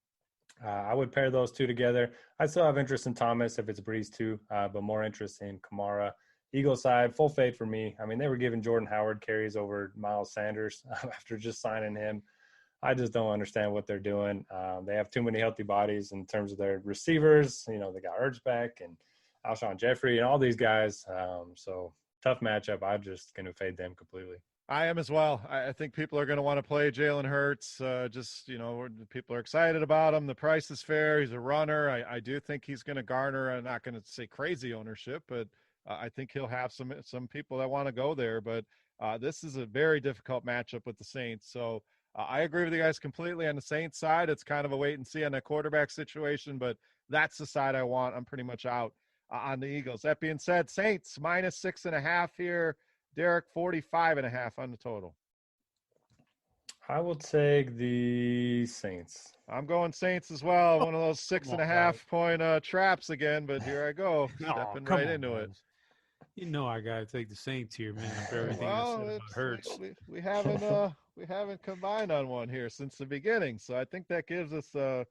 I would pair those 2 together. I still have interest in Thomas if it's Brees too, but more interest in Kamara. Eagles side, full fade for me. They were giving Jordan Howard carries over Miles Sanders after just signing him. I just don't understand what they're doing. They have too many healthy bodies in terms of their receivers. They got Ertz back and Alshon Jeffrey and all these guys. So tough matchup. I'm just going to fade them completely. I am as well. I think people are going to want to play Jalen Hurts. People are excited about him. The price is fair. He's a runner. I do think he's going to garner, I'm not going to say crazy ownership, but I think he'll have some people that want to go there. But this is a very difficult matchup with the Saints. So I agree with you guys completely on the Saints side. It's kind of a wait and see on that quarterback situation, but that's the side I want. I'm pretty much out on the Eagles. That being said, Saints -6.5 here. Derek, 45.5 on the total. I will take the Saints. I'm going Saints as well. One of those 6.5 point traps again, but here I go, stepping right into it. I gotta take the Saints here, man. After everything I said about Hurts. We haven't combined on one here since the beginning, so I think that gives us a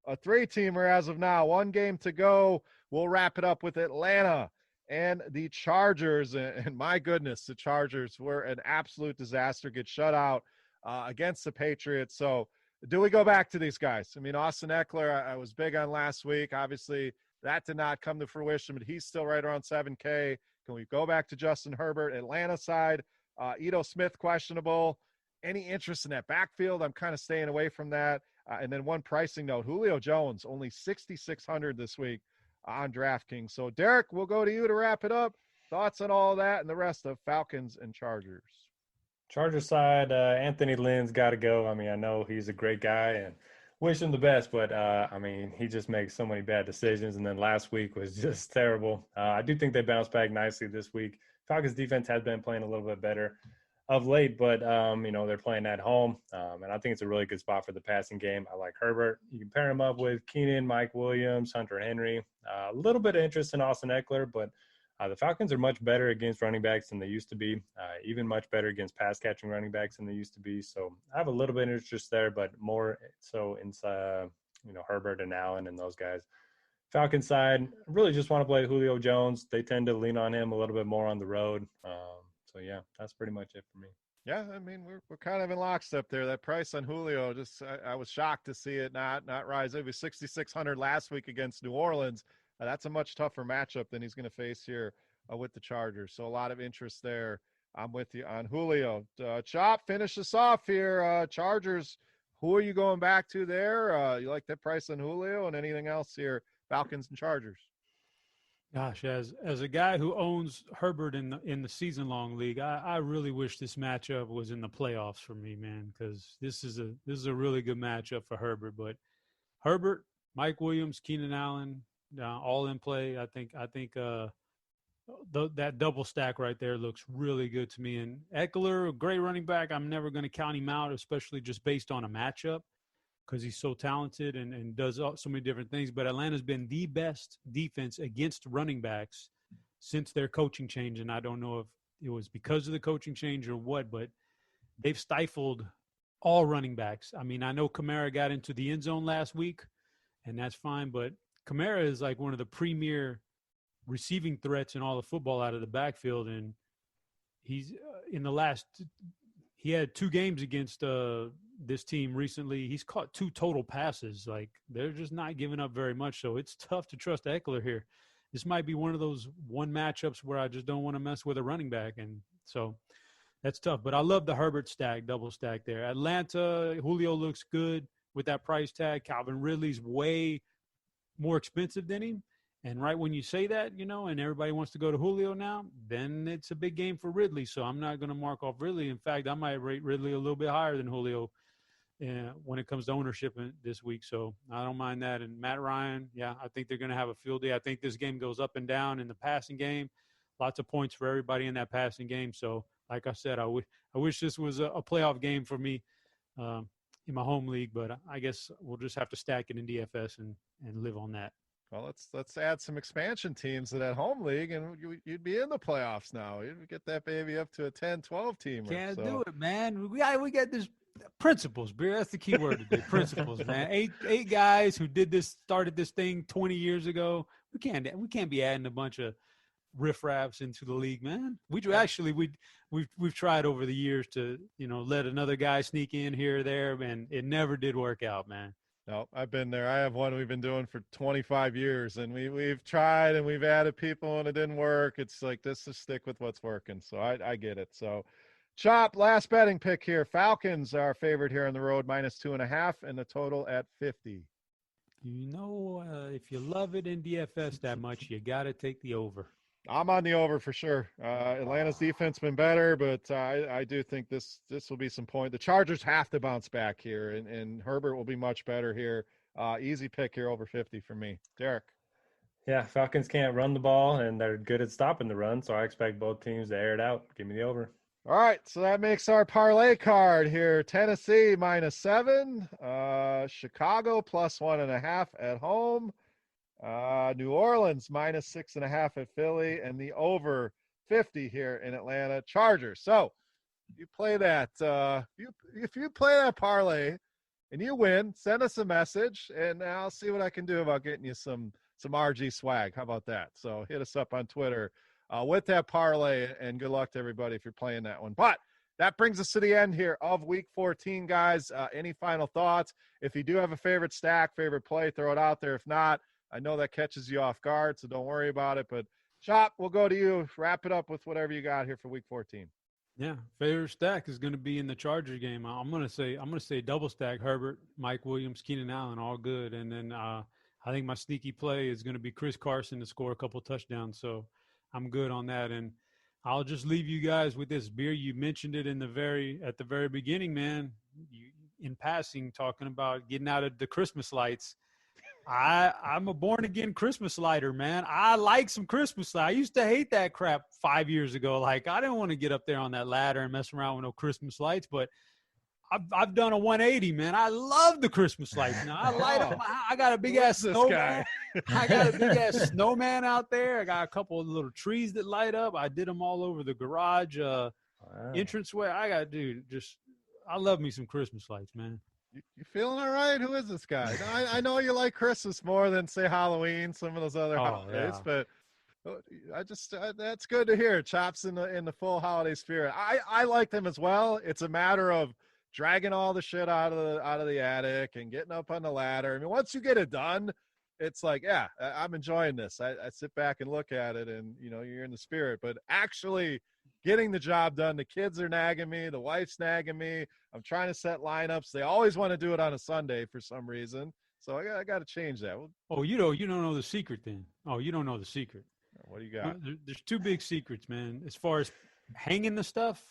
3-teamer as of now. 1 game to go. We'll wrap it up with Atlanta and the Chargers. And my goodness, the Chargers were an absolute disaster. Get shut out against the Patriots. So do we go back to these guys? Austin Eckler, I was big on last week. Obviously, that did not come to fruition, but he's still right around 7K. Can we go back to Justin Herbert? Atlanta side, Ito Smith questionable. Any interest in that backfield? I'm kind of staying away from that. And then one pricing note, Julio Jones, only 6,600 this week on DraftKings. So, Derek, we'll go to you to wrap it up. Thoughts on all that and the rest of Falcons and Chargers? Chargers side, Anthony Lynn's got to go. I know he's a great guy and wish him the best, but, he just makes so many bad decisions, and then last week was just terrible. I do think they bounced back nicely this week. Falcons defense has been playing a little bit better. of late, but they're playing at home, and I think it's a really good spot for the passing game. I like Herbert. You can pair him up with Keenan, Mike Williams, Hunter Henry. A little bit of interest in Austin Eckler, but the Falcons are much better against running backs than they used to be, even much better against pass-catching running backs than they used to be. So I have a little bit of interest there, but more so in Herbert and Allen and those guys. Falcons side, really just want to play Julio Jones. They tend to lean on him a little bit more on the road. So yeah, that's pretty much it for me. Yeah, I mean we're kind of in lockstep there. That price on Julio, just I was shocked to see it not rise. It was 6,600 last week against New Orleans. That's a much tougher matchup than he's going to face here with the Chargers. So a lot of interest there. I'm with you on Julio. Chop, finish us off here. Chargers, who are you going back to there? You like that price on Julio and anything else here? Falcons and Chargers. Gosh, as a guy who owns Herbert in the season long league, I really wish this matchup was in the playoffs for me, man, because this is a really good matchup for Herbert. But Herbert, Mike Williams, Keenan Allen, all in play. I think that double stack right there looks really good to me. And Eckler, a great running back. I'm never going to count him out, especially just based on a matchup, because he's so talented and does so many different things. But Atlanta's been the best defense against running backs since their coaching change. And I don't know if it was because of the coaching change or what, but they've stifled all running backs. I mean, I know Kamara got into the end zone last week, and that's fine. But Kamara is like one of the premier receiving threats in all the football out of the backfield. And he's he had 2 games against this team recently. He's caught 2 total passes. Like, they're just not giving up very much. So it's tough to trust Eckler here. This might be one of those matchups where I just don't want to mess with a running back. And so that's tough. But I love the Herbert stack, double stack there. Atlanta, Julio looks good with that price tag. Calvin Ridley's way more expensive than him. And right when you say that, and everybody wants to go to Julio now, then it's a big game for Ridley. So I'm not going to mark off Ridley. In fact, I might rate Ridley a little bit higher than Julio when it comes to ownership this week. So I don't mind that. And Matt Ryan, yeah, I think they're going to have a field day. I think this game goes up and down in the passing game. Lots of points for everybody in that passing game. So like I said, I wish this was a playoff game for me in my home league, but I guess we'll just have to stack it in DFS and live on that. Well, let's add some expansion teams to that home league, and you'd be in the playoffs now. You'd get that baby up to a 10-12 team. Can't do it, man. We got this principles, beer. That's the key word today. Principles, man. Eight guys who started this thing 20 years ago. We can't be adding a bunch of riffraffs into the league, man. We've tried over the years to let another guy sneak in here or there, and it never did work out, man. No, I've been there. I have one we've been doing for 25 years, and we've tried and we've added people and it didn't work. It's like, this is stick with what's working. So I get it. So Chop, last betting pick here. Falcons are favored here on the road, -2.5, and the total at 50. If you love it in DFS that much, you got to take the over. I'm on the over for sure. Atlanta's defense been better, but I do think this will be some point. The Chargers have to bounce back here, and Herbert will be much better here. Easy pick here, over 50 for me. Derek. Yeah, Falcons can't run the ball, and they're good at stopping the run, so I expect both teams to air it out. Give me the over. All right, so that makes our parlay card here. Tennessee -7, Chicago +1.5 at home. New Orleans -6.5 at Philly, and the over 50 here in Atlanta. Chargers. So you play that. If you play that parlay and you win, send us a message, and I'll see what I can do about getting you some RG swag. How about that? So hit us up on Twitter with that parlay, and good luck to everybody if you're playing that one. But that brings us to the end here of Week 14, guys. Any final thoughts? If you do have a favorite stack, favorite play, throw it out there. If not, I know that catches you off guard, so don't worry about it. But, Chop, we'll go to you. Wrap it up with whatever you got here for Week 14. Yeah, favorite stack is going to be in the Charger game. I'm going to say double stack Herbert, Mike Williams, Keenan Allen, all good. And then I think my sneaky play is going to be Chris Carson to score a couple touchdowns. So I'm good on that. And I'll just leave you guys with this. Beer, you mentioned it at the very beginning, man. In passing, talking about getting out of the Christmas lights. I'm a born again Christmas lighter, man. I like some Christmas light. I used to hate that crap 5 years ago. Like I didn't want to get up there on that ladder and mess around with no Christmas lights, but I've done a 180, man. I love the Christmas lights now. I light up. I got a big ass snowman. I got a big ass snowman out there. I got a couple of little trees that light up. I did them all over the garage entranceway. I love me some Christmas lights, man. You feeling all right? Who is this guy? I know you like Christmas more than say Halloween, some of those other holidays, but that's good to hear. Chop's in the full holiday spirit. I like them as well. It's a matter of dragging all the shit out of the attic and getting up on the ladder. I mean, once you get it done, it's like, yeah, I'm enjoying this. I sit back and look at it, and you're in the spirit. But actually getting the job done, the kids are nagging me, the wife's nagging me. I'm trying to set lineups. They always want to do it on a Sunday for some reason. So I got to change that. Oh, you don't know the secret then. Oh, you don't know the secret. What do you got? There's two big secrets, man. As far as hanging the stuff,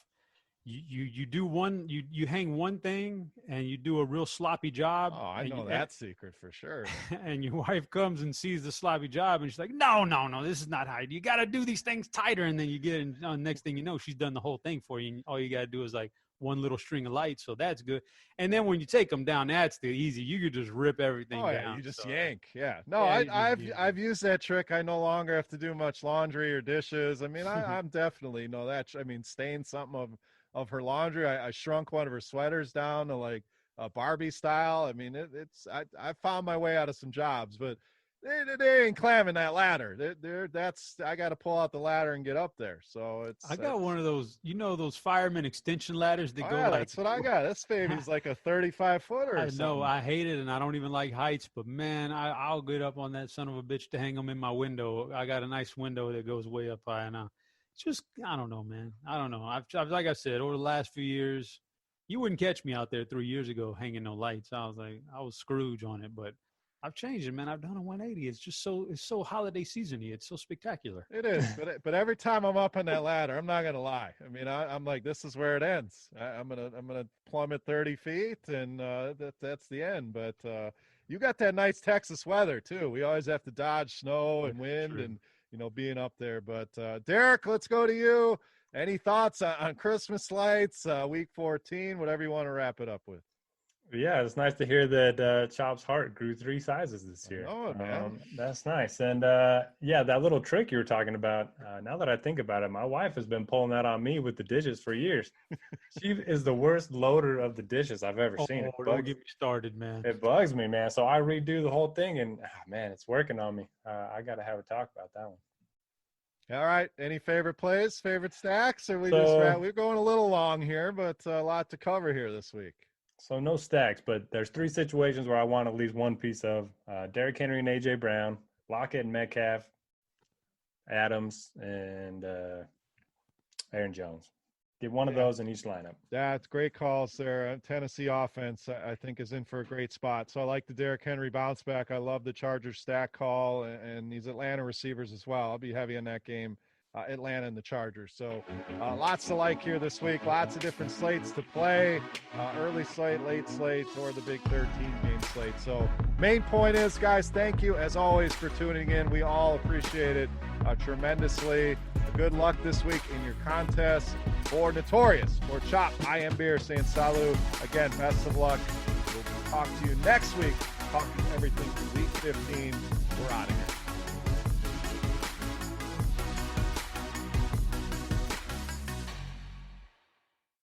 you do one, you hang one thing and you do a real sloppy job. Oh, I know that secret for sure. And your wife comes and sees the sloppy job and she's like, no, this is not how you got to do these things tighter. And then you get in, next thing you know, she's done the whole thing for you. And all you got to do is like one little string of lights. So that's good. And then when you take them down, that's the easy. You could just rip everything down. Yeah, you just yank. Yeah. No, yeah, I've used that trick. I no longer have to do much laundry or dishes. I mean, I'm definitely stain something of her laundry. I shrunk one of her sweaters down to like a Barbie style. I mean, I found my way out of some jobs, but they ain't clamming that ladder. I got to pull out the ladder and get up there. So I got one of those, those fireman extension ladders that go like. That's what I got. This baby's like a 35-footer. I know. I hate it, and I don't even like heights. But man, I'll get up on that son of a bitch to hang them in my window. I got a nice window that goes way up high, and it's just, I don't know, man. I don't know. I've like I said, over the last few years, you wouldn't catch me out there 3 years ago hanging no lights. I was Scrooge on it, but I've changed it, man. I've done a 180. It's just it's so holiday season-y. It's so spectacular. It is, but every time I'm up on that ladder, I'm not gonna lie. I mean, I'm like, this is where it ends. I'm gonna plummet 30 feet, and that's the end. But you got that nice Texas weather too. We always have to dodge snow and wind, and being up there. But Derek, let's go to you. Any thoughts on Christmas lights, week 14, whatever you want to wrap it up with? Yeah, it's nice to hear that Chop's heart grew 3 sizes this year. Oh, man. That's nice. And that little trick you were talking about, now that I think about it, my wife has been pulling that on me with the dishes for years. She is the worst loader of the dishes I've ever seen. Don't get me started, man. It bugs me, man. So I redo the whole thing, and man, it's working on me. I got to have a talk about that one. All right. Any favorite plays, favorite stacks? Or we're going a little long here, but a lot to cover here this week. So no stacks, but there's 3 situations where I want at least one piece of Derrick Henry and A.J. Brown, Lockett and Metcalf, Adams, and Aaron Jones. Get one of those in each lineup. That's great calls there. Tennessee offense, I think, is in for a great spot. So I like the Derrick Henry bounce back. I love the Chargers stack call and these Atlanta receivers as well. I'll be heavy on that game. Atlanta and the Chargers. So lots to like here this week. Lots of different slates to play. Early slate, late slates, or the big 13-game slate. So main point is, guys, thank you as always for tuning in. We all appreciate it tremendously. Good luck this week in your contest. For Notorious, for Chop, I am Beer saying salut. Again, best of luck. We'll talk to you next week. Talking everything for week 15. We're out of here.